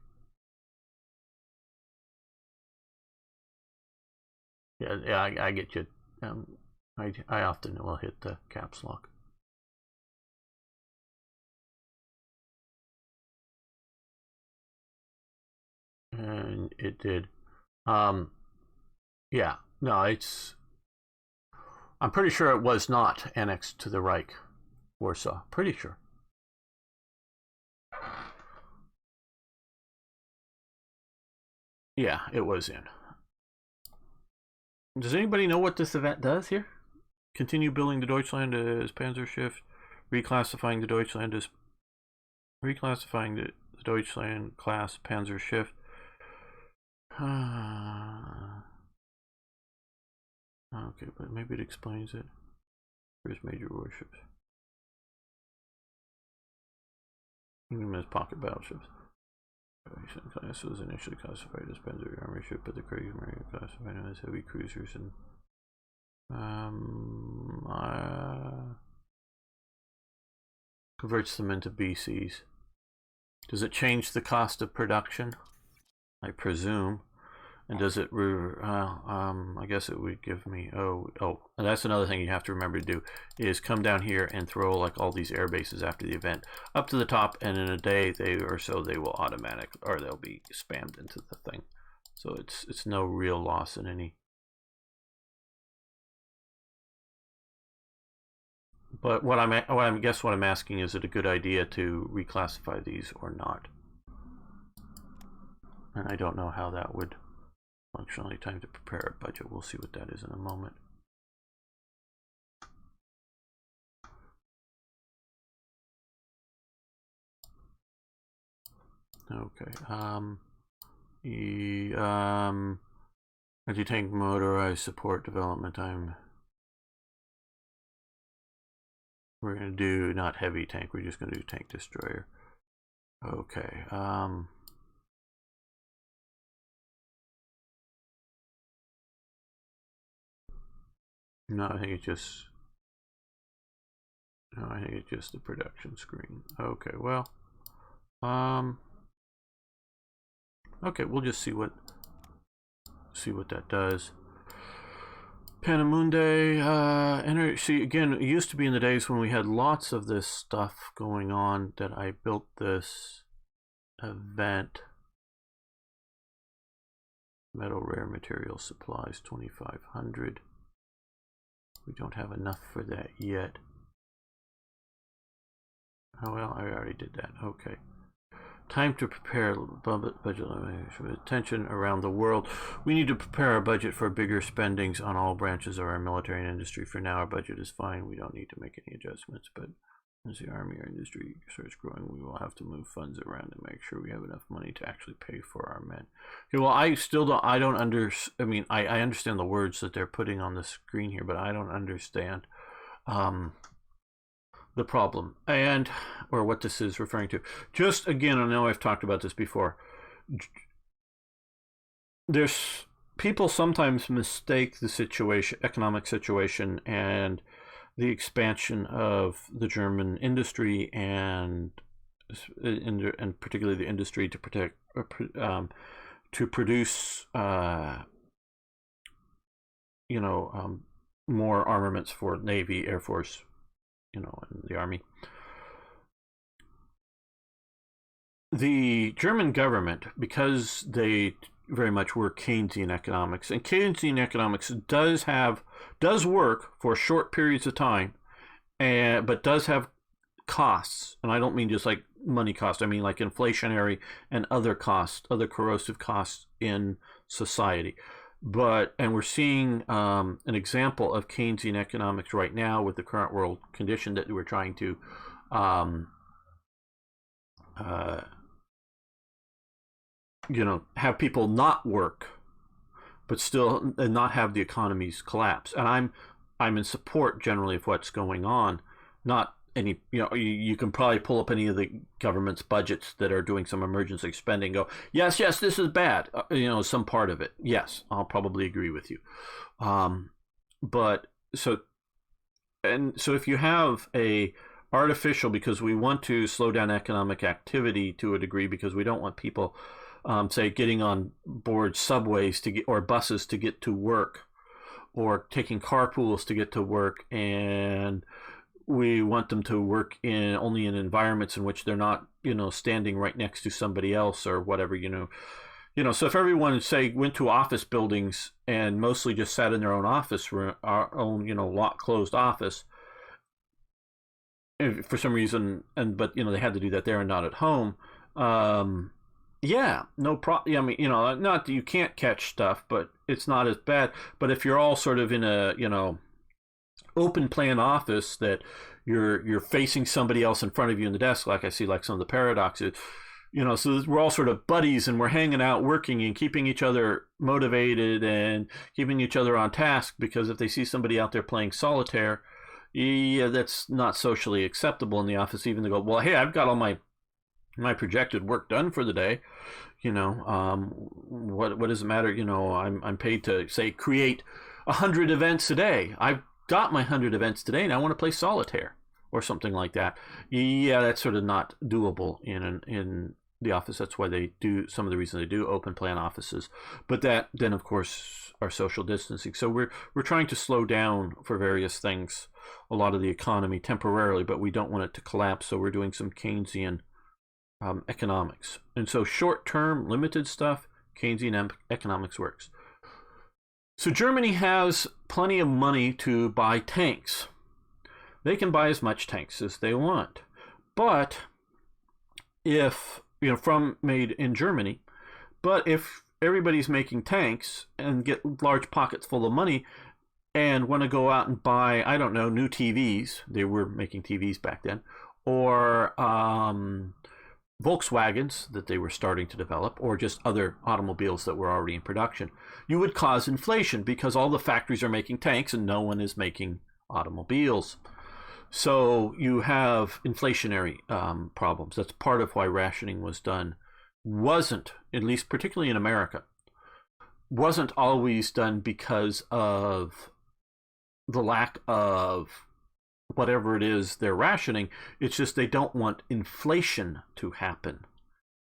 Yeah, I get you. I often will hit the caps lock. And it did. Yeah, no, I'm pretty sure it was not annexed to the Reich, Warsaw. Pretty sure. Yeah, it was in. Does anybody know what this event does here? Continue building the Deutschland as Panzer shift, reclassifying the Deutschland as the Deutschland class Panzer shift. Okay, but maybe it explains it. Here's major warships. Even as pocket battleships. Class was initially classified as Panzer army ship, but the Kriegsmarine classified them as heavy cruisers and Converts them into BCs. Does it change the cost of production? I presume. And does it, I guess it would give me, and that's another thing you have to remember to do, is come down here and throw like all these air bases after the event up to the top, and in a day they will automatically, or they'll be spammed into the thing. So it's no real loss in any. But what I'm asking, is it a good idea to reclassify these or not? And I don't know how that would. Functionally, time to prepare a budget. We'll see what that is in a moment. Okay. Anti-tank motorized support development. We're gonna do not heavy tank. We're just gonna do tank destroyer. Okay. No, I think it's just. No, I think it's just the production screen. Okay, well, okay, we'll just see what that does. Panamundi, see again. It used to be in the days when we had lots of this stuff going on that I built this event. Metal rare material supplies 2,500. We don't have enough for that yet. Oh well, I already did that. Okay. Time to prepare budget attention around the world. We need to prepare a budget for bigger spendings on all branches of our military and industry. For now, our budget is fine. We don't need to make any adjustments, but as the army or industry starts growing, we will have to move funds around to make sure we have enough money to actually pay for our men. Okay, well, I understand the words that they're putting on the screen here, but I don't understand the problem or what this is referring to. Just again, I know I've talked about this before. There's people sometimes mistake the economic situation and the expansion of the German industry and particularly the industry to produce more armaments for Navy, Air Force, and the Army. The German government, because they very much were Keynesian economics, and Keynesian economics does work for short periods of time, but does have costs, and I don't mean just like money costs. I mean like inflationary and other costs, other corrosive costs in society. And we're seeing an example of Keynesian economics right now with the current world condition that we're trying to have people not work, but still not have the economies collapse. And I'm in support generally of what's going on. Not any, you can probably pull up any of the government's budgets that are doing some emergency spending. Go, yes, this is bad. Some part of it. Yes, I'll probably agree with you. So if you have a artificial, because we want to slow down economic activity to a degree, because we don't want people, say, getting on board subways or buses to get to work, or taking carpools to get to work, and we want them to work only in environments in which they're not, standing right next to somebody else or whatever, So if everyone, say, went to office buildings and mostly just sat in their own office room, our own, closed office, for some reason, but they had to do that there and not at home. Yeah, no problem. I mean, not that you can't catch stuff, but it's not as bad. But if you're all sort of in a, open plan office that you're facing somebody else in front of you in the desk, like I see, like some of the paradoxes, so we're all sort of buddies and we're hanging out, working and keeping each other motivated and keeping each other on task, because if they see somebody out there playing solitaire, yeah, that's not socially acceptable in the office. Even to go, well, hey, I've got all my projected work done for the day. What does it matter? I'm paid to, say, create 100 events a day. I've got my 100 events today, and I want to play solitaire. or something like that. Yeah, that's sort of not doable in the office. That's why they do, some of the reasons they do open plan offices. But that then, of course, are social distancing. So we're trying to slow down for various things, a lot of the economy temporarily, but we don't want it to collapse. So we're doing some Keynesian economics. And so short-term, limited stuff, Keynesian economics works. So Germany has plenty of money to buy tanks. They can buy as much tanks as they want. But if, from made in Germany, but if everybody's making tanks and get large pockets full of money and want to go out and buy, I don't know, new TVs, they were making TVs back then, or Volkswagens that they were starting to develop, or just other automobiles that were already in production, you would cause inflation because all the factories are making tanks and no one is making automobiles. So you have inflationary problems. That's part of why rationing was done. Wasn't, at least particularly in America, wasn't always done because of the lack of whatever it is they're rationing. It's just they don't want inflation to happen,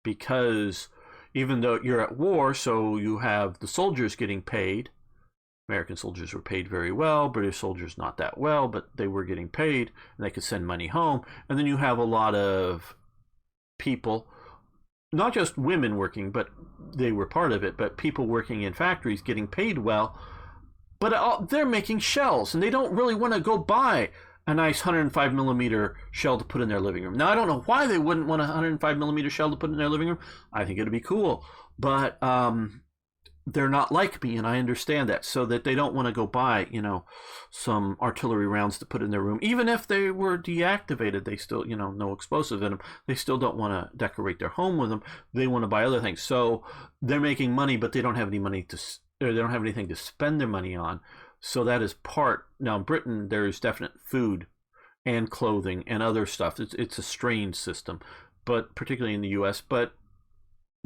because even though you're at war, so you have the soldiers getting paid. American soldiers were paid very well, British soldiers not that well, but they were getting paid and they could send money home. And then you have a lot of people, not just women working, but they were part of it, but people working in factories getting paid well, but they're making shells and they don't really want to go buy a nice 105 millimeter shell to put in their living room. Now, I don't know why they wouldn't want a 105 millimeter shell to put in their living room. I think it'd be cool, but they're not like me, and I understand that. So that they don't want to go buy, some artillery rounds to put in their room. Even if they were deactivated, they still, no explosive in them. They still don't want to decorate their home with them. They want to buy other things. So they're making money, but they don't have any money they don't have anything to spend their money on. So that is part. Now in Britain, there is definite food and clothing and other stuff. It's a strange system, but particularly in the U.S. But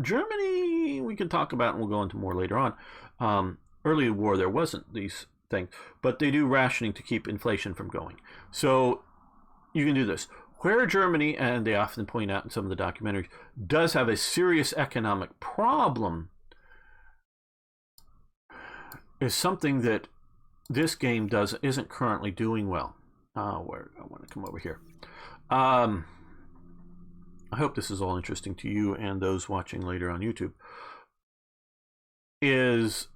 Germany, we can talk about, and we'll go into more later on. Early in the war, there wasn't these things, but they do rationing to keep inflation from going. So you can do this. Where Germany, and they often point out in some of the documentaries, does have a serious economic problem is something that this game isn't currently doing well. Where I want to come over here. I hope this is all interesting to you and those watching later on YouTube. Is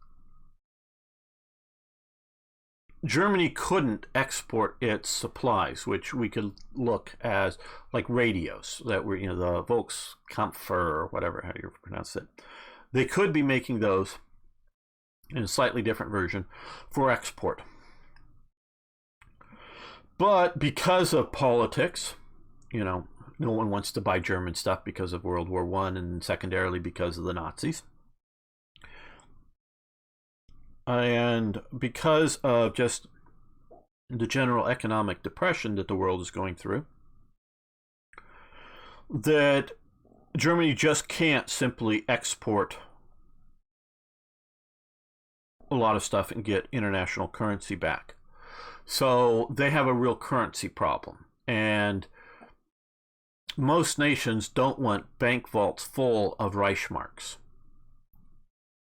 Germany couldn't export its supplies, which we could look as like radios that were, the Volkskampfer or whatever, how do you pronounce it. They could be making those in a slightly different version for export. But because of politics, no one wants to buy German stuff because of World War I, and secondarily because of the Nazis. And because of just the general economic depression that the world is going through, that Germany just can't simply export a lot of stuff and get international currency back. So they have a real currency problem. And most nations don't want bank vaults full of Reichsmarks,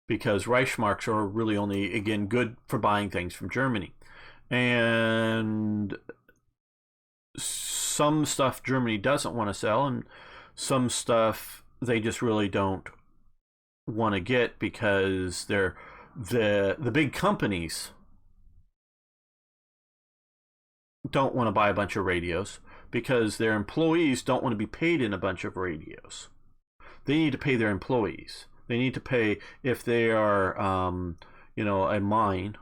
because Reichsmarks are really only, again, good for buying things from Germany. And some stuff Germany doesn't want to sell, and some stuff they just really don't want to get because they're the big companies don't want to buy a bunch of radios because their employees don't want to be paid in a bunch of radios. They need to pay their employees. They need to pay if they are, a mine.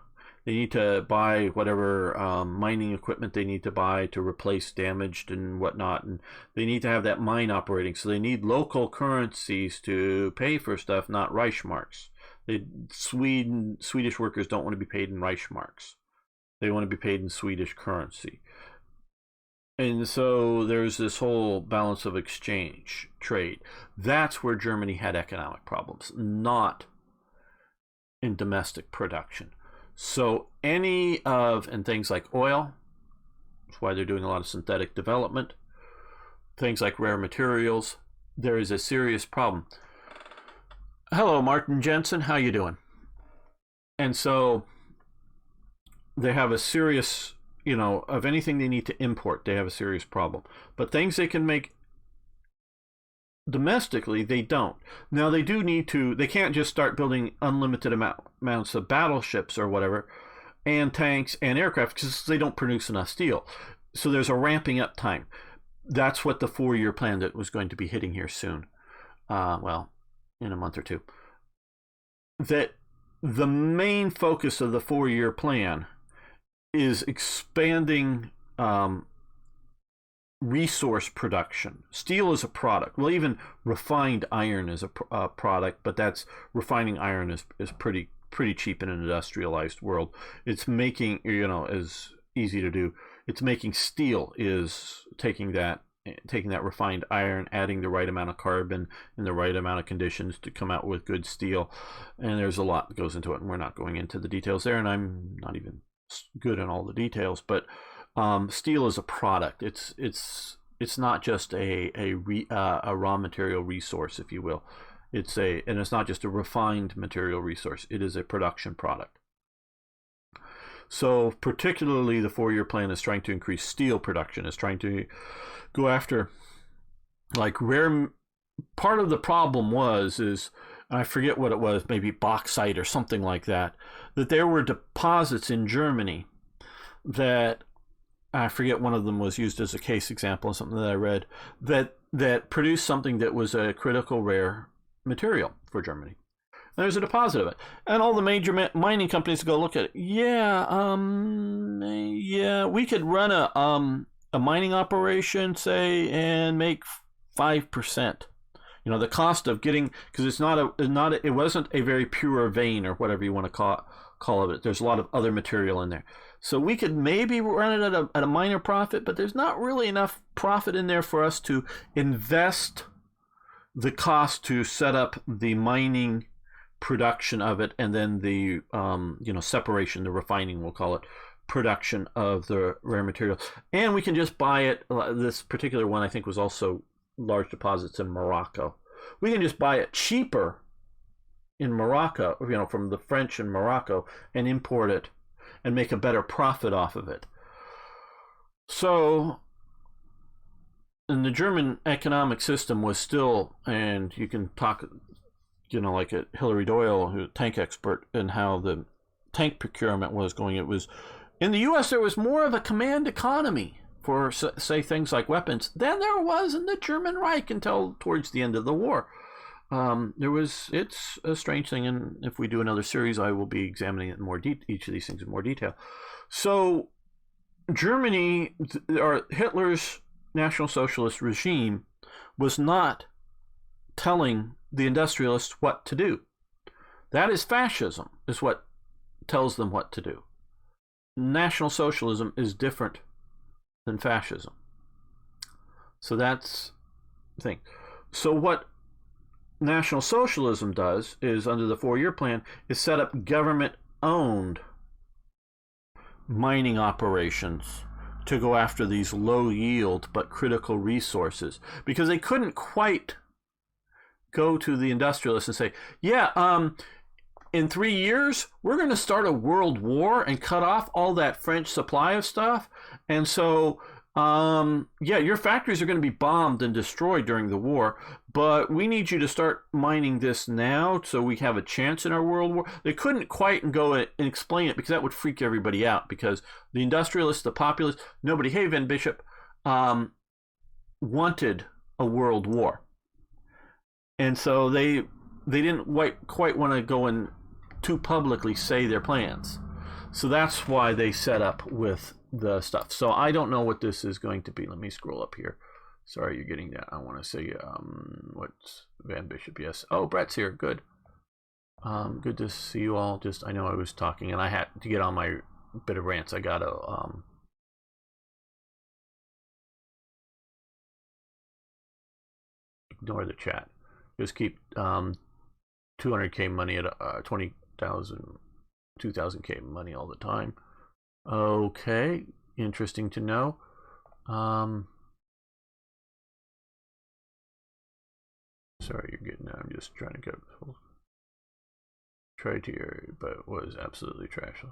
They need to buy whatever mining equipment they need to buy to replace damaged and whatnot. And they need to have that mine operating. So they need local currencies to pay for stuff, not Reichsmarks. Swedish workers don't want to be paid in Reichsmarks. They want to be paid in Swedish currency. And so there's this whole balance of exchange, trade. That's where Germany had economic problems, not in domestic production. So and things like oil, That's why they're doing a lot of synthetic development. Things like rare materials. There is a serious problem. Hello, Martin Jensen. How you doing? And so they have a serious, of anything they need to import, they have a serious problem. But things they can make domestically, they don't. Now, they do need to, they can't just start building unlimited amounts of battleships or whatever, and tanks and aircraft, because they don't produce enough steel. So there's a ramping up time. That's what the 4-year plan that was going to be hitting here soon. Well, in a month or two. That the main focus of the 4-year plan is expanding resource production. Steel is a product. Well, even refined iron is a product, but that's refining iron is pretty cheap in an industrialized world. It's making, is easy to do. It's making steel is taking that refined iron, adding the right amount of carbon in the right amount of conditions to come out with good steel. And there's a lot that goes into it, and we're not going into the details there, and I'm not even good in all the details, but steel is a product. It's not just a raw material resource, if you will. And it's not just a refined material resource. It is a production product. So particularly the 4-year plan is trying to increase steel production, is trying to go after like rare. Part of the problem is I forget what it was, maybe bauxite or something like that there were deposits in Germany that, I forget, one of them was used as a case example, something that I read, that produced something that was a critical rare material for Germany. And there's a deposit of it. And all the major mining companies go look at it. Yeah, we could run a mining operation, say, and make 5%. The cost of getting, because it wasn't a very pure vein or whatever you want to call it. There's a lot of other material in there. So we could maybe run it at a minor profit, but there's not really enough profit in there for us to invest the cost to set up the mining production of it, and then the separation, the refining, we'll call it, production of the rare material. And we can just buy it. This particular one, I think, was also large deposits in Morocco. We can just buy it cheaper in Morocco, from the French in Morocco, and import it and make a better profit off of it. So, and the German economic system was still, and you can talk, like at Hilary Doyle, who's a tank expert, and how the tank procurement was going. It was, in the U.S., there was more of a command economy for, say, things like weapons than there was in the German Reich until towards the end of the war. It's a strange thing, and if we do another series, I will be examining it in more each of these things in more detail. So, Germany, or Hitler's National Socialist regime, was not telling the industrialists what to do. That is fascism, is what tells them what to do. National Socialism is different than fascism. So that's the thing. So what National Socialism does is, under the 4-year plan, is set up government-owned mining operations to go after these low-yield but critical resources, because they couldn't quite go to the industrialists and say, in 3 years, we're going to start a world war and cut off all that French supply of stuff. And so, your factories are going to be bombed and destroyed during the war, but we need you to start mining this now so we have a chance in our world war. They couldn't quite go and explain it, because that would freak everybody out, because the industrialists, the populists, nobody, hey, Van Bishop, wanted a world war. And so they didn't quite want to go and too publicly say their plans. So that's why they set up with the stuff. So I don't know what this is going to be. Let me scroll up here. Sorry, you're getting that. I want to say, what's Van Bishop? Yes. Oh, Brett's here. Good. Good to see you all. I know I was talking, and I had to get on my bit of rants. I got to, ignore the chat. Just keep 200K money at 20,000, 2,000K money all the time. Okay, interesting to know. Sorry, you're getting. I'm just trying to get. Try to, but was absolutely trash.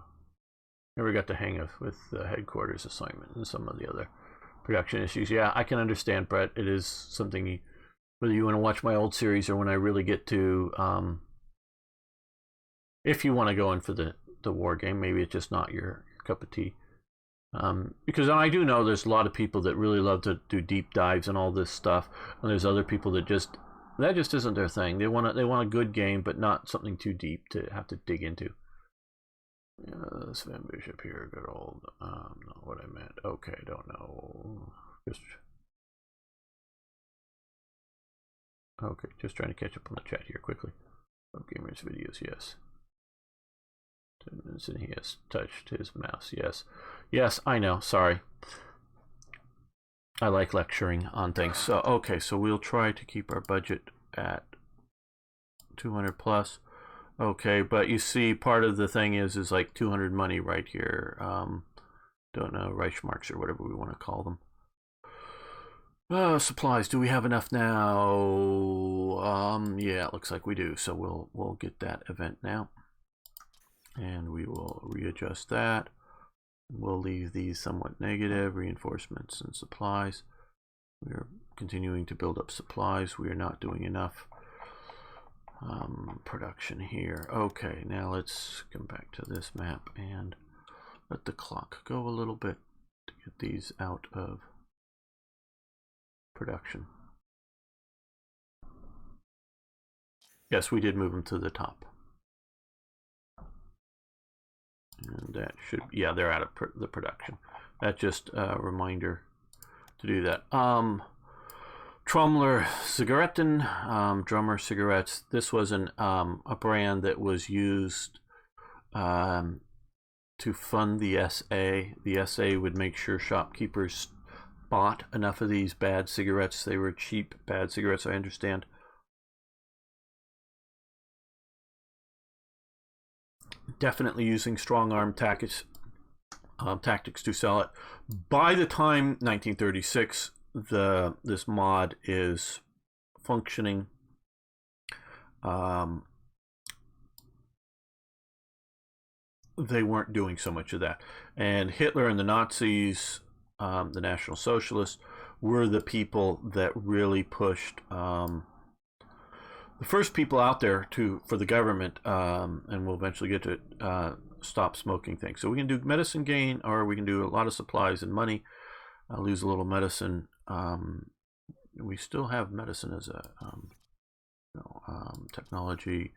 Never got the hang of with the headquarters assignment and some of the other production issues. Yeah, I can understand, Brett. It is something. Whether you want to watch my old series or when I really get to, if you want to go in for the war game, maybe it's just not your cup of tea. Because I do know there's a lot of people that really love to do deep dives and all this stuff, and there's other people that just isn't their thing. They want a good game, but not something too deep to have to dig into. Sven Bishop here, good old. Not what I meant. Okay, don't know. Just trying to catch up on the chat here quickly. Gamers videos, yes. 10 minutes and he has touched his mouse. Yes, I know. Sorry. I like lecturing on things. So okay, so we'll try to keep our budget at 200 plus. Okay, but you see, part of the thing is like 200 money right here. Don't know, Reichsmarks or whatever we want to call them. Supplies. Do we have enough now? Yeah, it looks like we do. So we'll get that event now, and we will readjust that. We'll leave these somewhat negative, reinforcements and supplies. We are continuing to build up supplies. We are not doing enough production here. Okay, now let's come back to this map and let the clock go a little bit to get these out of production. Yes, we did move them to the top. And that should, yeah, they're out of the production. That's just a reminder to do that. Trommler Zigaretten, Drummer Cigarettes. This was a brand that was used to fund the SA. The SA would make sure shopkeepers bought enough of these bad cigarettes. They were cheap, bad cigarettes, I understand. Definitely using strong arm tactics to sell it. By the time 1936, this mod is functioning. They weren't doing so much of that, and Hitler and the Nazis, the National Socialists, were the people that really pushed. The first people out there for the government, and we'll eventually get to it, stop smoking things. So we can do medicine gain, or we can do a lot of supplies and money, lose a little medicine. We still have medicine as a technology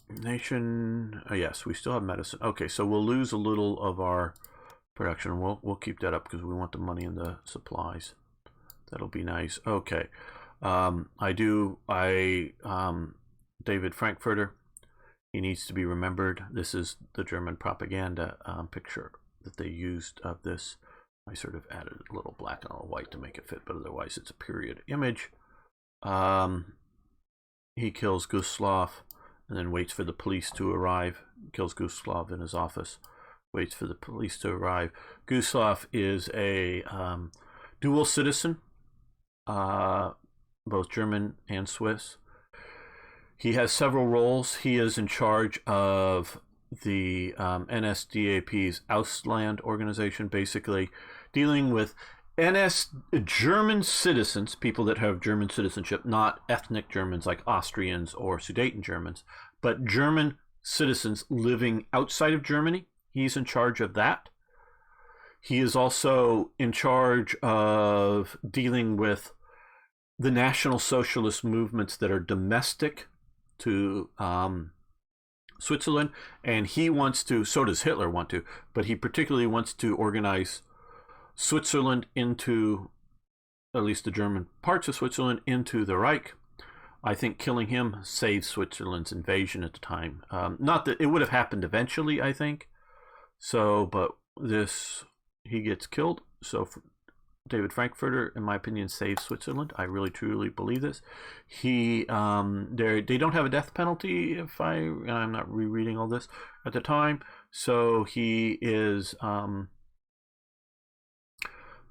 nation. Yes, we still have medicine. Okay, so we'll lose a little of our production. We'll keep that up because we want the money and the supplies. That'll be nice. Okay. David Frankfurter, he needs to be remembered. This is the German propaganda picture that they used of this. I sort of added a little black and a little white to make it fit, but otherwise it's a period image. He kills Guslav and then waits for the police to arrive. Kills Guslav in his office. Waits for the police to arrive. Guslav is a dual citizen. Both German and Swiss. He has several roles. He is in charge of the NSDAP's Ausland organization, basically dealing with German citizens, people that have German citizenship, not ethnic Germans like Austrians or Sudeten Germans, but German citizens living outside of Germany. He's in charge of that. He is also in charge of dealing with the National Socialist movements that are domestic to Switzerland, and he wants to, so does Hitler want to, but he particularly wants to organize Switzerland into, at least the German parts of Switzerland, into the Reich. I think killing him saved Switzerland's invasion at the time. Not that it would have happened eventually, I think. So, but he gets killed. So David Frankfurter, in my opinion, saved Switzerland. I really truly believe this. They don't have a death penalty. I'm not rereading all this at the time, so he is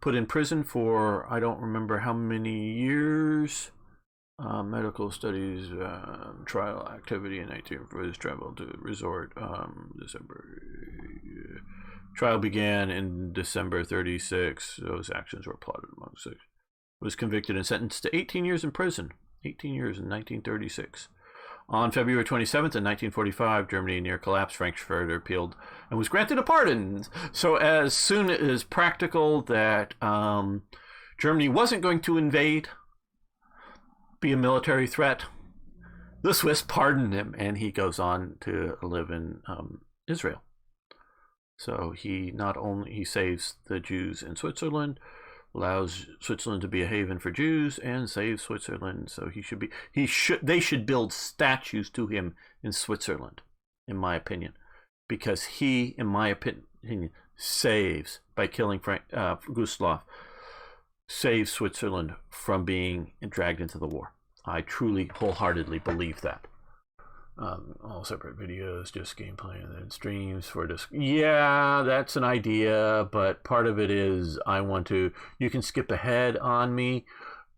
put in prison for I don't remember how many years. Medical studies, trial activity in 19 for his travel to resort. December. Trial began in December 36. Those actions were plotted among six. Was convicted and sentenced to 18 years in prison. 18 years in 1936. On February 27th in 1945, Germany near collapse. Frankfurter appealed and was granted a pardon. So as soon as practical that Germany wasn't going to invade, be a military threat, the Swiss pardoned him, and he goes on to live in Israel. So he saves the Jews in Switzerland, allows Switzerland to be a haven for Jews, and saves Switzerland. So they should build statues to him in Switzerland, in my opinion, because he, in my opinion, saves by killing Gustloff. Save Switzerland from being dragged into the war. I truly, wholeheartedly believe that. All separate videos, just gameplay, and then streams for this. Yeah, that's an idea, but part of it is you can skip ahead on me,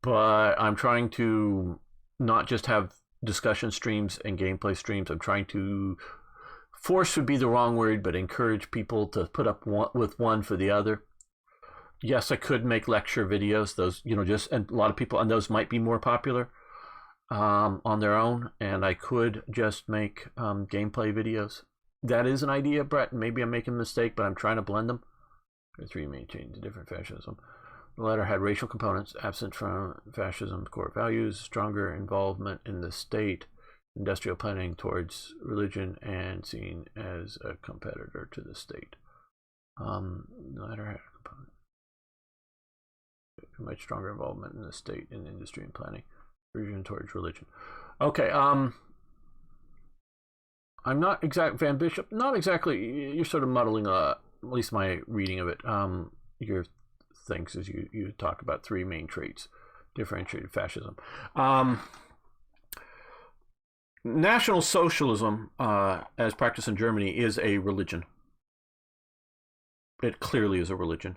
but I'm trying to not just have discussion streams and gameplay streams. I'm trying to force would be the wrong word, but encourage people to put up with one for the other. Yes, I could make lecture videos. Those, and a lot of people, and those might be more popular on their own. And I could just make gameplay videos. That is an idea, Brett. Maybe I'm making a mistake, but I'm trying to blend them. There are three main chains of different fascism. The latter had racial components, absent from fascism's core values, stronger involvement in the state, industrial planning towards religion, and seen as a competitor to the state. The latter had a component. Much stronger involvement in the state in industry and planning, version towards religion. Okay, I'm not Van Bishop, not exactly. You're sort of muddling, at least my reading of it. Your things as you talk about three main traits, differentiated fascism. National Socialism, as practiced in Germany, is a religion. It clearly is a religion.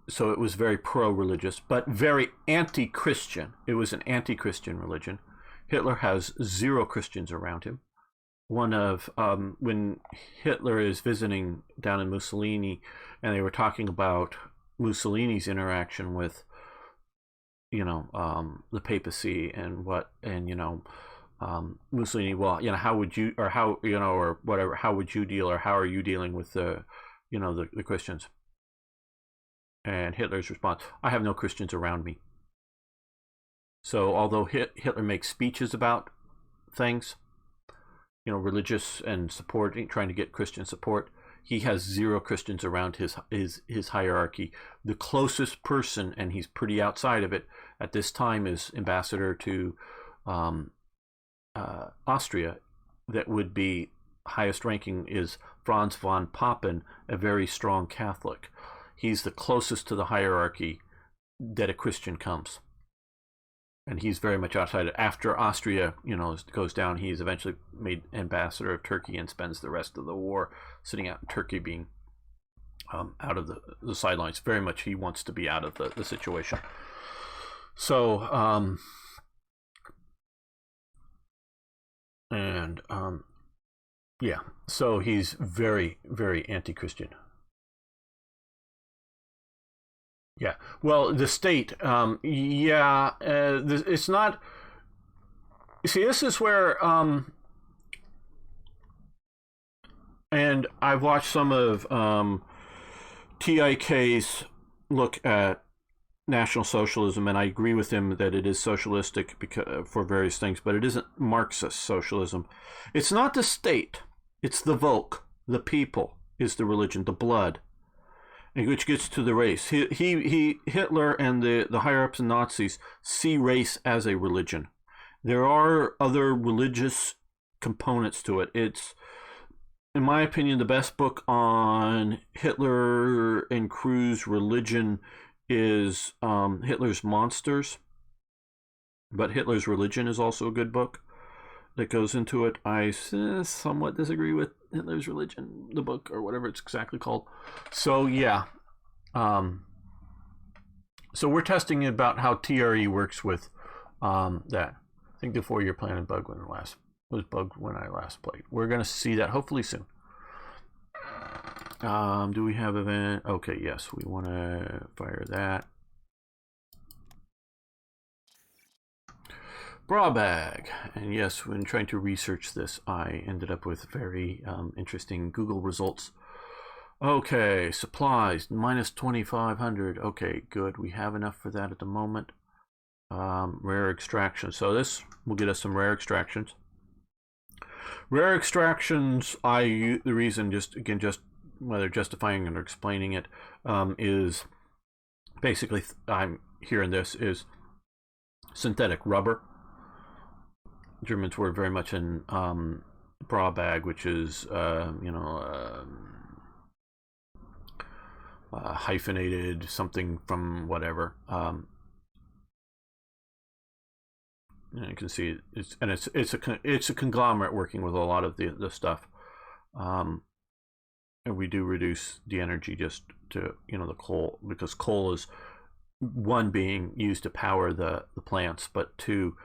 So it was very pro-religious, but very anti-Christian. It was an anti-Christian religion. Hitler has zero Christians around him. When Hitler is visiting down in Mussolini, and they were talking about Mussolini's interaction with, the papacy and Mussolini. Well, how would you, or how, or whatever, how would you deal, or how are you dealing with the Christians? And Hitler's response, I have no Christians around me. So although Hitler makes speeches about things, religious and supporting, trying to get Christian support, he has zero Christians around his hierarchy. The closest person, and he's pretty outside of it at this time, is ambassador to Austria. That would be highest ranking is Franz von Papen, a very strong Catholic. He's the closest to the hierarchy that a Christian comes. And he's very much outside. After Austria, goes down, he's eventually made ambassador of Turkey and spends the rest of the war sitting out in Turkey, being out of the sidelines. Very much he wants to be out of the situation. So, so he's very, very anti-Christian. Yeah, well, the state, it's not, you see, this is where, and I've watched some of TIK's look at National Socialism, and I agree with him that it is socialistic for various things, but it isn't Marxist socialism. It's not the state, it's the Volk, the people is the religion, the blood. Which gets to the race. Hitler and the higher-ups and Nazis see race as a religion. There are other religious components to it. in my opinion, the best book on Hitler and crew's religion is Hitler's Monsters. But Hitler's Religion is also a good book that goes into it. I somewhat disagree with Hitler's Religion, the book, or whatever it's exactly called. So, yeah. So we're testing about how TRE works with that. I think the 4-year plan and bug was bugged when I last played. We're going to see that hopefully soon. Do we have event? Okay, yes, we want to fire that. Bra-bag. And yes, when trying to research this, I ended up with very interesting Google results. Okay, supplies, minus 2,500. Okay, good. We have enough for that at the moment. Rare extraction. So this will get us some rare extractions. Rare extractions, the reason, just whether justifying or explaining it, is basically, I'm hearing this, is synthetic rubber. Germans were very much in bra bag, which is, hyphenated something from whatever. You can see it's a conglomerate working with a lot of the stuff, and we do reduce the energy just to the coal, because coal is, one, being used to power the plants, but two,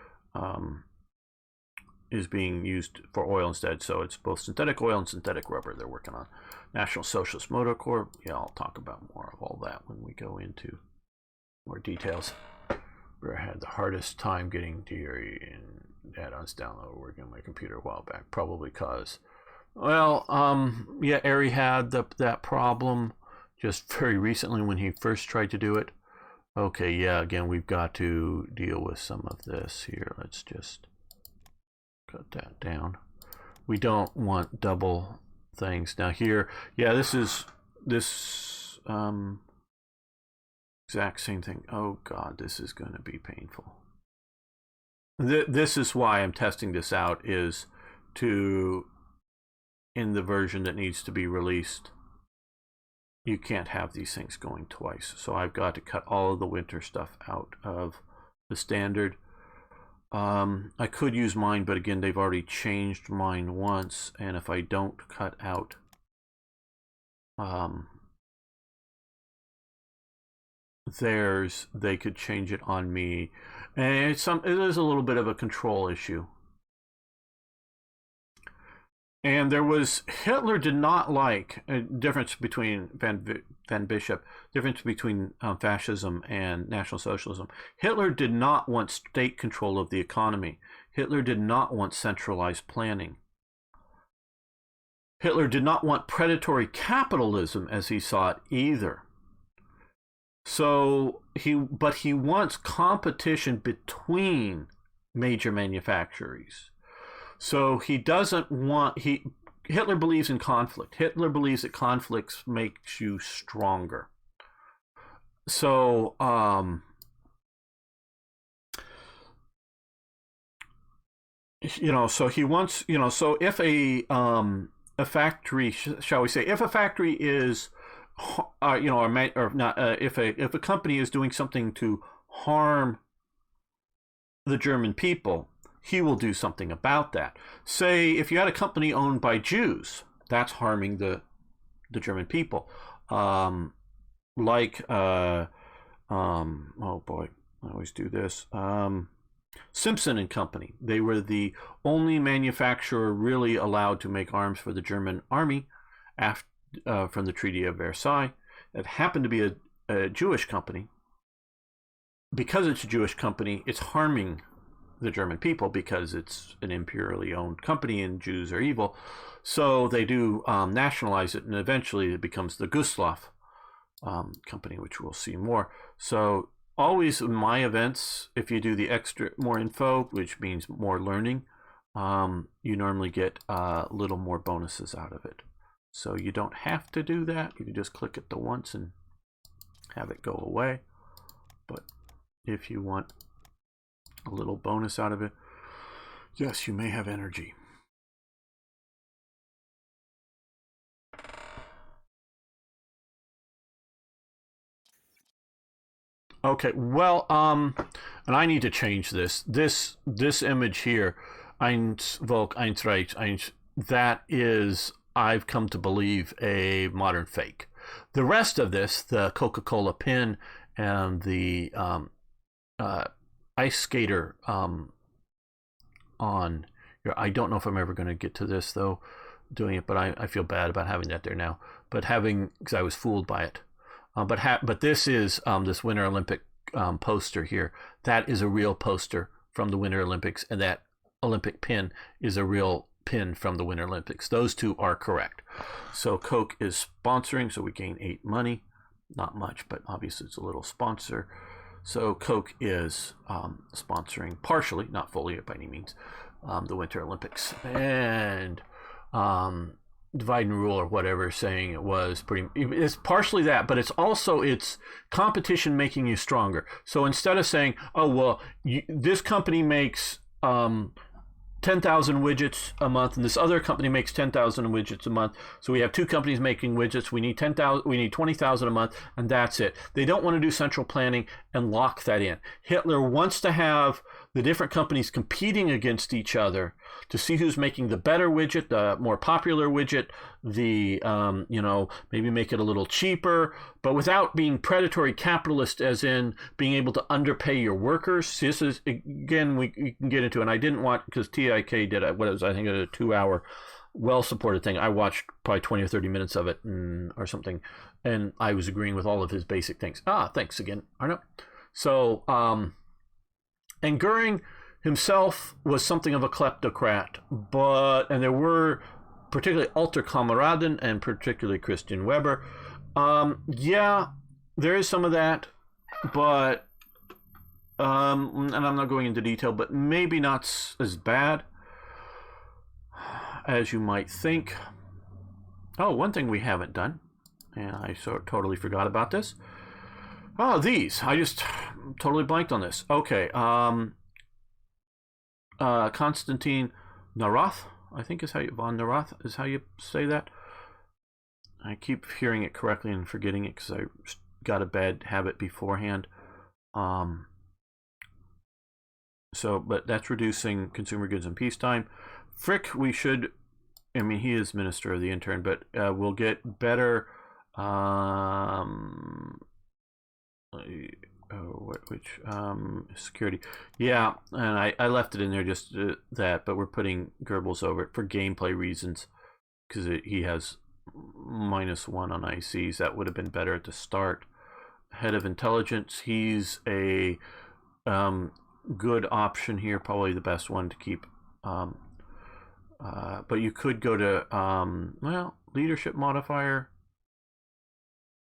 is being used for oil instead. So it's both synthetic oil and synthetic rubber they're working on. National Socialist Motor Corps. Yeah, I'll talk about more of all that when we go into more details. Where I had the hardest time getting TRE and add-ons download working on my computer a while back. Probably because, well, yeah, Ari had that problem just very recently when he first tried to do it. Okay, yeah, again, we've got to deal with some of this here. Let's just cut that down. We don't want double things. Now here, yeah, this exact same thing. Oh God, this is going to be painful. This is why I'm testing this out, is to, in the version that needs to be released, you can't have these things going twice. So I've got to cut all of the winter stuff out of the standard. I could use mine, but again, they've already changed mine once, and if I don't cut out theirs, they could change it on me, and it is a little bit of a control issue. And there was, Hitler did not like a difference between Van Bishop, difference between fascism and National Socialism. Hitler did not want state control of the economy. Hitler did not want centralized planning. Hitler did not want predatory capitalism as he saw it either. So but he wants competition between major manufacturers. So he doesn't want, Hitler believes in conflict. Hitler believes that conflicts makes you stronger. So, so he wants, so if a factory, shall we say, if a factory is, or not, if a company is doing something to harm the German people, he will do something about that. Say, if you had a company owned by Jews, that's harming the German people. Oh boy, I always do this. Simpson and Company. They were the only manufacturer really allowed to make arms for the German army from the Treaty of Versailles. It happened to be a Jewish company. Because it's a Jewish company, it's harming the German people because it's an imperially owned company and Jews are evil. So they do nationalize it, and eventually it becomes the Gustloff company, which we'll see more. So always in my events, if you do the extra more info, which means more learning, you normally get a little more bonuses out of it. So you don't have to do that. You can just click it the once and have it go away. But if you want a little bonus out of it, yes, you may have energy. Okay, well, and I need to change this. This image here, Eins Volk, Eins Reich, Eins, that is, I've come to believe, a modern fake. The rest of this, the Coca-Cola pin and the ice skater on here, I don't know if I'm ever going to get to this though, doing it, but I feel bad about having that there now. But because I was fooled by it. But this is this Winter Olympic poster here. That is a real poster from the Winter Olympics, and that Olympic pin is a real pin from the Winter Olympics. Those two are correct. So Coke is sponsoring, so we gain 8 money. Not much, but obviously it's a little sponsor. So Coke is sponsoring partially, not fully by any means, the Winter Olympics. And divide and rule or whatever, saying it's partially that, but it's also competition making you stronger. So instead of saying, oh well, this company makes 10,000 widgets a month and this other company makes 10,000 widgets a month, so we have 2 companies making widgets, we need 20,000 a month, and that's it. They don't want to do central planning and lock that in. Hitler wants to have the different companies competing against each other to see who's making the better widget, the more popular widget, the maybe make it a little cheaper, but without being predatory capitalist, as in being able to underpay your workers. This is, again, we can get into, and I didn't watch, because TIK did I think a 2-hour well-supported thing. I watched probably 20 or 30 minutes of it or something, and I was agreeing with all of his basic things. Thanks again, Arno. So, and Goering himself was something of a kleptocrat, and there were particularly Alter Kameraden and particularly Christian Weber. Yeah, there is some of that, but and I'm not going into detail, but maybe not as bad as you might think. Oh, one thing we haven't done, and I totally forgot about this. These. I just totally blanked on this. Okay. Konstantin Narath, I think is how von Narath is how you say that. I keep hearing it correctly and forgetting it because I got a bad habit beforehand. But that's reducing consumer goods in peacetime. Frick, he is Minister of the Intern, but we'll get better security. Yeah, and I left it in there just that, but we're putting Goebbels over it for gameplay reasons, because he has -1 on ICs. That would have been better at the start. Head of Intelligence, he's a good option here, probably the best one to keep. But you could go to leadership modifier,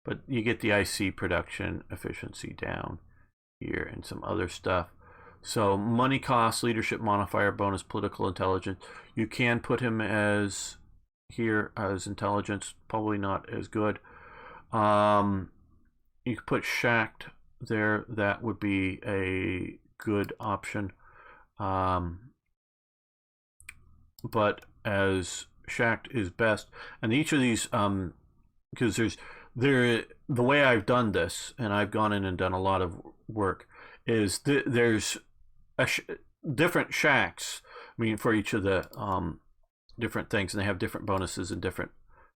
but you get the IC production efficiency down here and some other stuff. So money cost, leadership modifier, bonus political intelligence. You can put him as intelligence, probably not as good. You could put Schacht there. That would be a good option. But as Schacht is best, and each of these, because the way I've done this, and I've gone in and done a lot of work, is there's different Schachts. For each of the different things, and they have different bonuses and different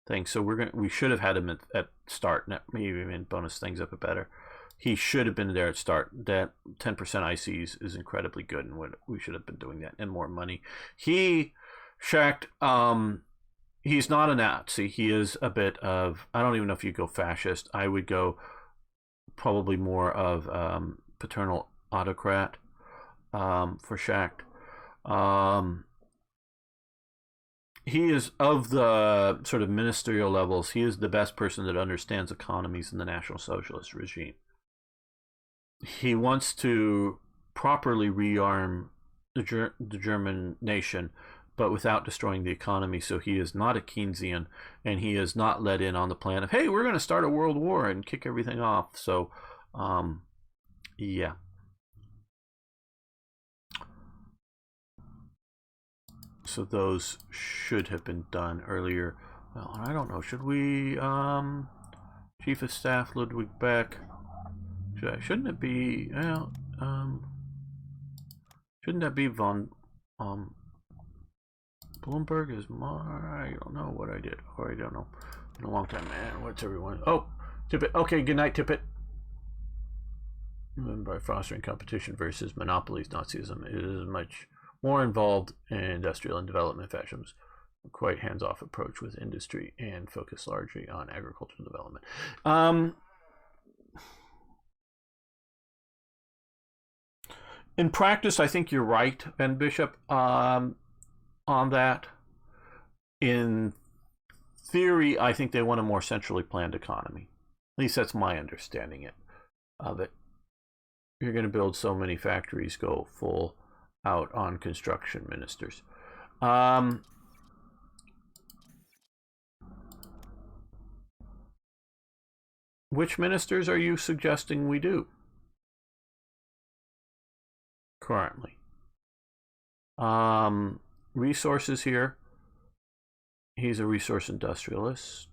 things. So we should have had him at start, maybe even bonus things up a better. He should have been there at start. That 10% ICs is incredibly good, and we should have been doing that, and more money. Schacht, he's not a Nazi. He is a bit of, I don't even know if you go fascist. I would go probably more of paternal autocrat for Schacht. He is, of the sort of ministerial levels, he is the best person that understands economies in the National Socialist regime. He wants to properly rearm the German nation, but without destroying the economy. So he is not a Keynesian, and he is not let in on the plan of, hey, we're going to start a world war and kick everything off. So, yeah. So those should have been done earlier. Well, I don't know. Should we, Chief of Staff Ludwig Beck? Shouldn't it be, well, shouldn't that be von, Bloomberg is my, I don't know what I did. Oh, I don't know. In a long time, man. What's everyone? Oh, Tippett. Okay, good night, Tippett. By fostering competition versus monopolies, Nazism is much more involved in industrial and development fashions. Quite hands-off approach with industry and focus largely on agricultural development. In practice, I think you're right, Ben Bishop, on that. In theory, I think they want a more centrally planned economy. At least that's my understanding of it. You're going to build so many factories, go full out on construction ministers. Which ministers are you suggesting we do currently? Resources here. He's a resource industrialist.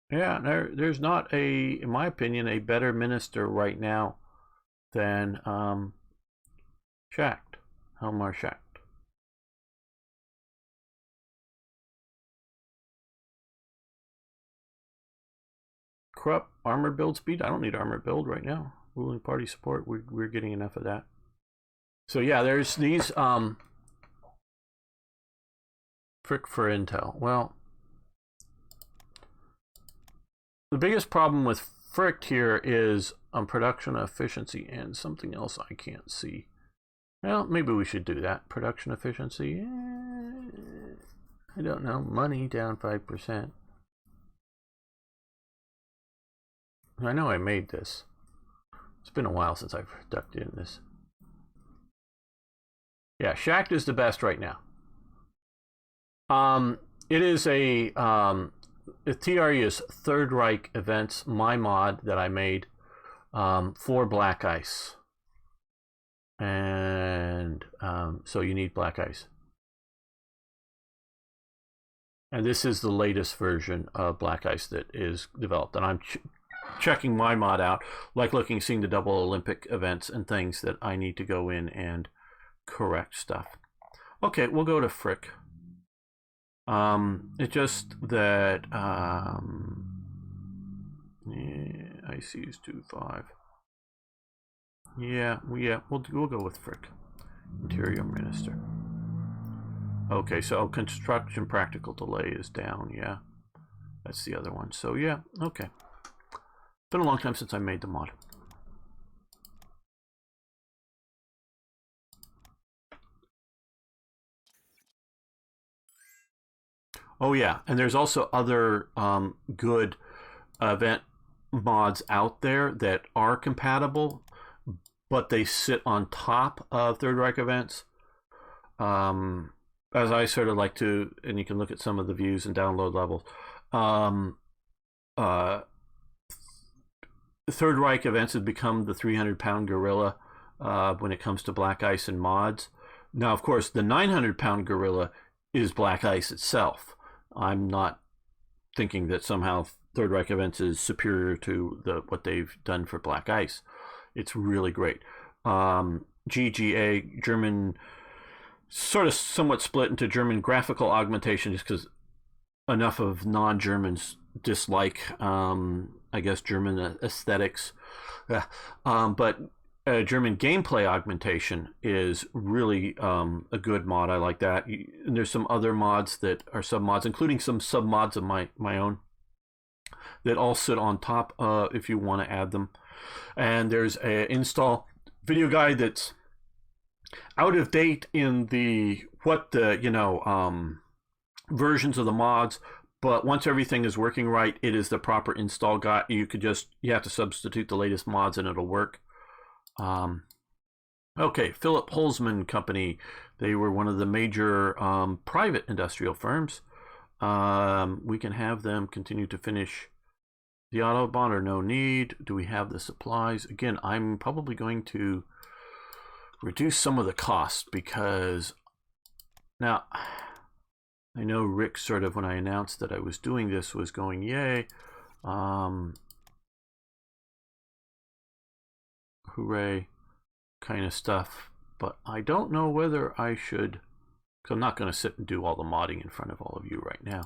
Yeah, there's not in my opinion, a better minister right now than Schacht, Helmar Schacht. Corrupt armor build speed. I don't need armor build right now. Ruling party support. We're getting enough of that. So yeah, there's these Frick for Intel. Well, the biggest problem with Frick here is production efficiency and something else I can't see. Well, maybe we should do that. Production efficiency. I don't know. Money down 5%. I know I made this. It's been a while since I've ducked in this. Yeah, Schacht is the best right now. It is a TRE is Third Reich Events, my mod that I made for Black Ice. And so you need Black Ice. And this is the latest version of Black Ice that is developed. And I'm checking my mod out, like seeing the double Olympic events and things that I need to go in and correct stuff. Okay, we'll go to Frick. It's just that yeah, IC is 2.5. Yeah, we'll go with Frick. Interior Minister. Okay, so construction practical delay is down. Yeah, that's the other one. So yeah, okay. Been a long time since I made the mod. Oh yeah, and there's also other good event mods out there that are compatible, but they sit on top of Third Reich Events. As I sort of like to, and you can look at some of the views and download levels. Third Reich Events has become the 300-pound gorilla when it comes to Black Ice and mods. Now, of course, the 900-pound gorilla is Black Ice itself. I'm not thinking that somehow Third Reich Events is superior to what they've done for Black Ice. It's really great. GGA, German, sort of somewhat split into German graphical augmentation just because enough of non-Germans dislike, I guess, German aesthetics. But German gameplay augmentation is really a good mod. I like that. And there's some other mods that are sub-mods, including some sub-mods of my own that all sit on top if you want to add them. And there's an install video guide that's out of date in versions of the mods, but once everything is working right, it is the proper install guide. You have to substitute the latest mods and it'll work. Okay, Philip Holzman Company. They were one of the major private industrial firms. We can have them continue to finish the Autobahn or no need. Do we have the supplies? Again, I'm probably going to reduce some of the cost because now I know Rick sort of, when I announced that I was doing this, was going, yay, hooray, kind of stuff. But I don't know whether I should, because I'm not going to sit and do all the modding in front of all of you right now.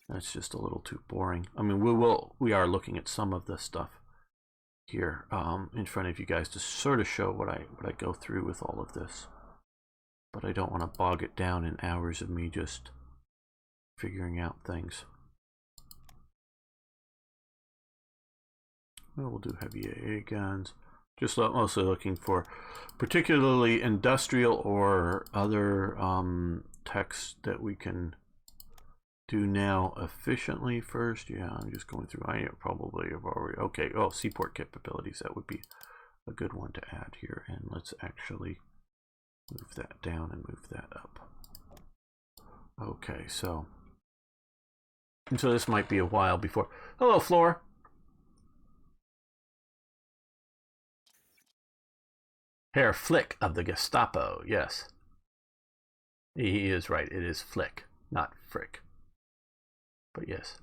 That's just a little too boring. I mean, we are looking at some of the stuff here in front of you guys to sort of show what I go through with all of this. But I don't want to bog it down in hours of me just figuring out things. Well, we'll do heavy AA guns. Just mostly looking for particularly industrial or other text that we can do now efficiently first. Yeah, I'm just going through. I probably have already. Okay. Oh, seaport capabilities. That would be a good one to add here. And let's actually move that down and move that up. Okay, so this might be a while before. Hello, Floor. Herr Flick of the Gestapo. Yes, he is right. It is Flick, not Frick. But yes.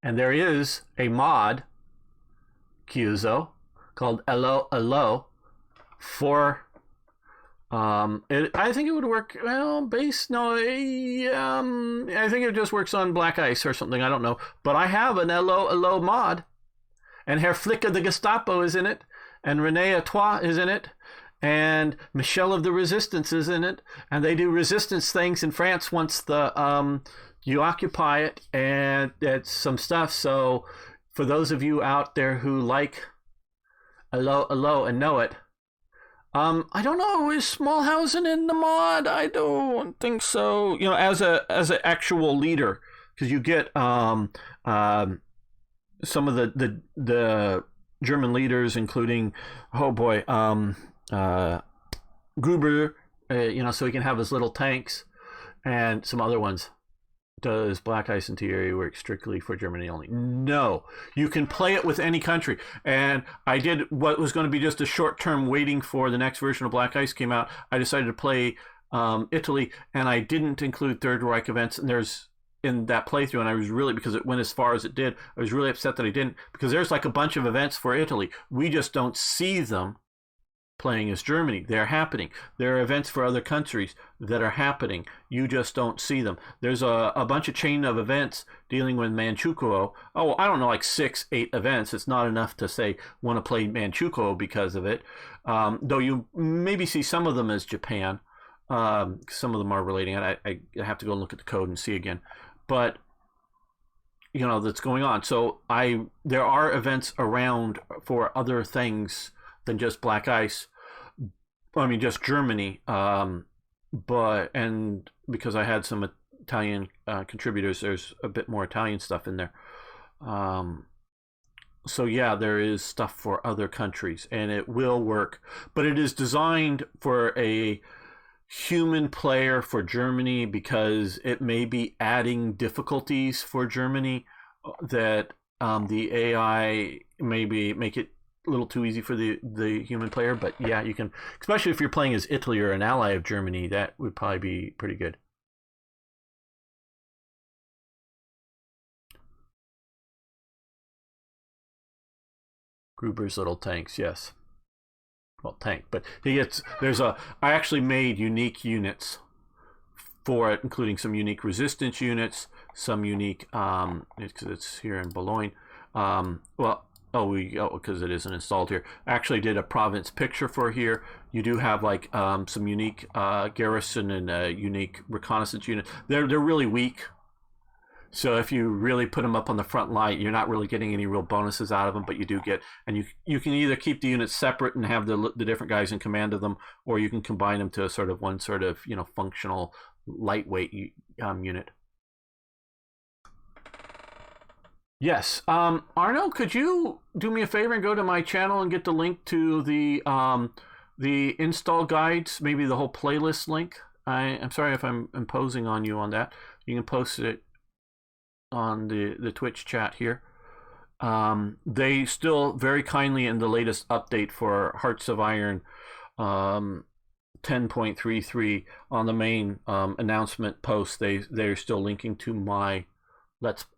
And there is a mod, Cuso, called Hello for I think it would work well I think it just works on Black Ice or something, I don't know. But I have an Hello mod, and Herr Flick of the Gestapo is in it, and René Atois is in it, and Michelle of the Resistance is in it, and they do resistance things in France once the you occupy it, and it's some stuff. So for those of you out there who like Hello and know it, I don't know, is Smallhausen in the mod? I don't think so. You know, as an actual leader, because you get some of the German leaders, including Gruber, you know, so he can have his little tanks, and some other ones. Does Black Ice and TRE work strictly for Germany only? No. You can play it with any country. And I did what was going to be just a short term waiting for the next version of Black Ice came out. I decided to play Italy, and I didn't include Third Reich Events. And there's in that playthrough, and I was really, because it went as far as it did, I was really upset that I didn't, because there's like a bunch of events for Italy. We just don't see them playing as Germany. They're happening. There are events for other countries that are happening. You just don't see them. There's a bunch of chain of events dealing with Manchukuo. Oh, I don't know, like 6, 8 events. It's not enough to say want to play Manchukuo because of it. Though you maybe see some of them as Japan. Some of them are relating. I have to go look at the code and see again. But you know, that's going on. So there are events around for other things than just Black Ice. I mean, just Germany. But because I had some Italian contributors, there's a bit more Italian stuff in there. So yeah, there is stuff for other countries, and it will work. But it is designed for a human player for Germany, because it may be adding difficulties for Germany that the AI maybe make it a little too easy for the human player. But yeah, you can, especially if you're playing as Italy or an ally of Germany, that would probably be pretty good. Gruber's little tanks, yes. Well, tank, but I actually made unique units for it, including some unique resistance units, some unique, because it's here in Boulogne. Because it isn't installed here. I actually did a province picture for here. You do have like some unique garrison and unique reconnaissance units. They're really weak. So if you really put them up on the front line, you're not really getting any real bonuses out of them, but you do get, and you can either keep the units separate and have the different guys in command of them, or you can combine them to a sort of one sort of, you know, functional lightweight unit. Yes. Arno, could you do me a favor and go to my channel and get the link to the install guides, maybe the whole playlist link? I'm sorry if I'm imposing on you on that. You can post it on the Twitch chat here. They still very kindly, in the latest update for Hearts of Iron 10 10.33 on the main announcement post. They're still linking to my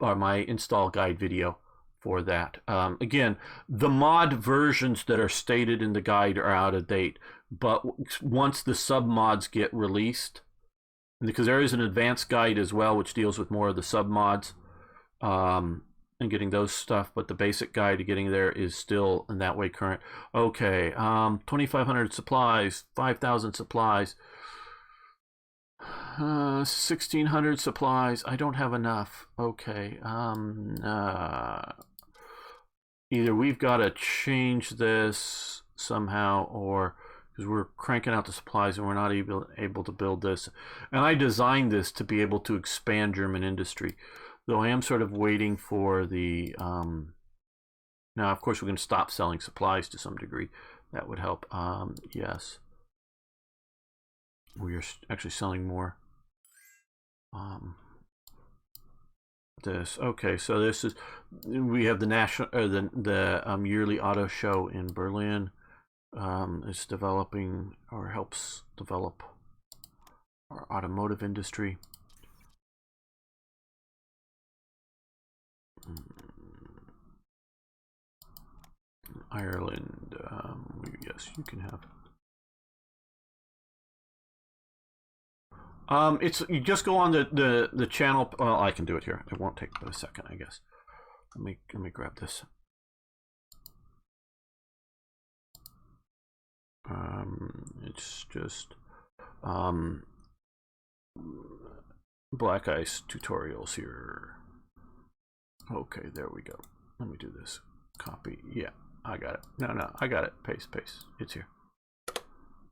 my install guide video for that. Again, the mod versions that are stated in the guide are out of date, but once the sub mods get released, because there is an advanced guide as well which deals with more of the sub mods and getting those stuff, but the basic guide to getting there is still in that way current. Okay, 2,500 supplies, 5,000 supplies, 1,600 supplies. I don't have enough. Okay, either we've got to change this somehow, or because we're cranking out the supplies and we're not able to build this. And I designed this to be able to expand German industry, though I am sort of waiting for the now of course we're going to stop selling supplies to some degree. That would help. Yes, we are actually selling more. This, okay, so this is, we have the national the yearly auto show in Berlin. Is developing or helps develop our automotive industry. Ireland, yes, you can have. It's, you just go on the channel. Well, I can do it here. It won't take but a second, I guess. Let me grab this. It's just black ice tutorials here. Okay, there we go. Let me do this. Copy. Yeah, I got it. No, I got it. Paste. It's here.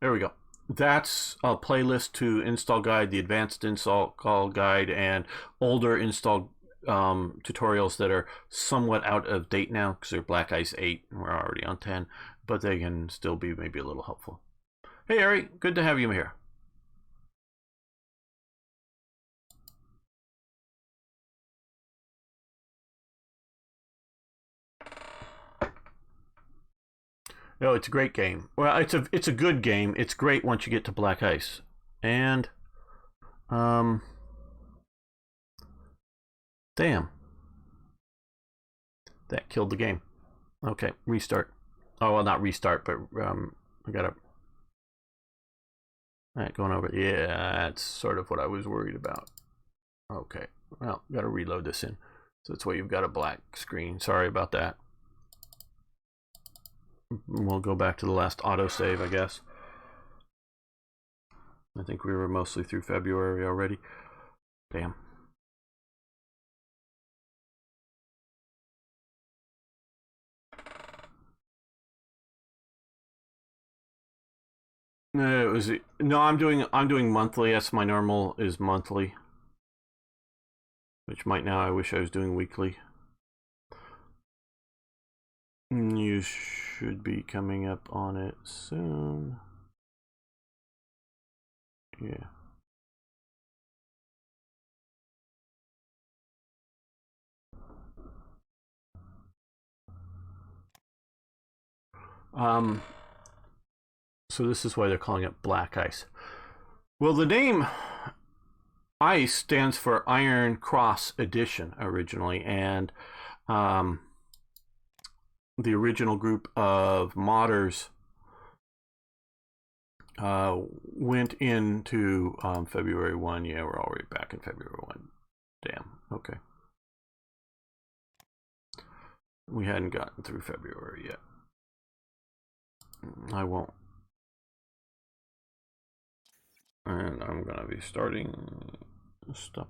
There we go. That's a playlist to install guide, the advanced install guide, and older install tutorials that are somewhat out of date now because they're Black Ice 8 and we're already on 10, but they can still be maybe a little helpful. Hey Ari, good to have you here. No, it's a great game. Well, it's a good game. It's great once you get to Black Ice. And damn. That killed the game. Okay, restart. Oh, well, not restart, but I gotta. Alright, going over. Yeah, that's sort of what I was worried about. Okay, well, gotta reload this in. So that's why you've got a black screen. Sorry about that. We'll go back to the last autosave, I guess. I think we were mostly through February already. Damn. No, it was no. I'm doing monthly. That's my normal is monthly, which might now I wish I was doing weekly. You should be coming up on it soon. Yeah. So this is why they're calling it Black Ice. Well, the name ICE stands for Iron Cross Edition originally, and the original group of modders went into February 1. Yeah, we're already back in February 1. Damn, okay. We hadn't gotten through February yet. I won't. And I'm gonna be starting stuff.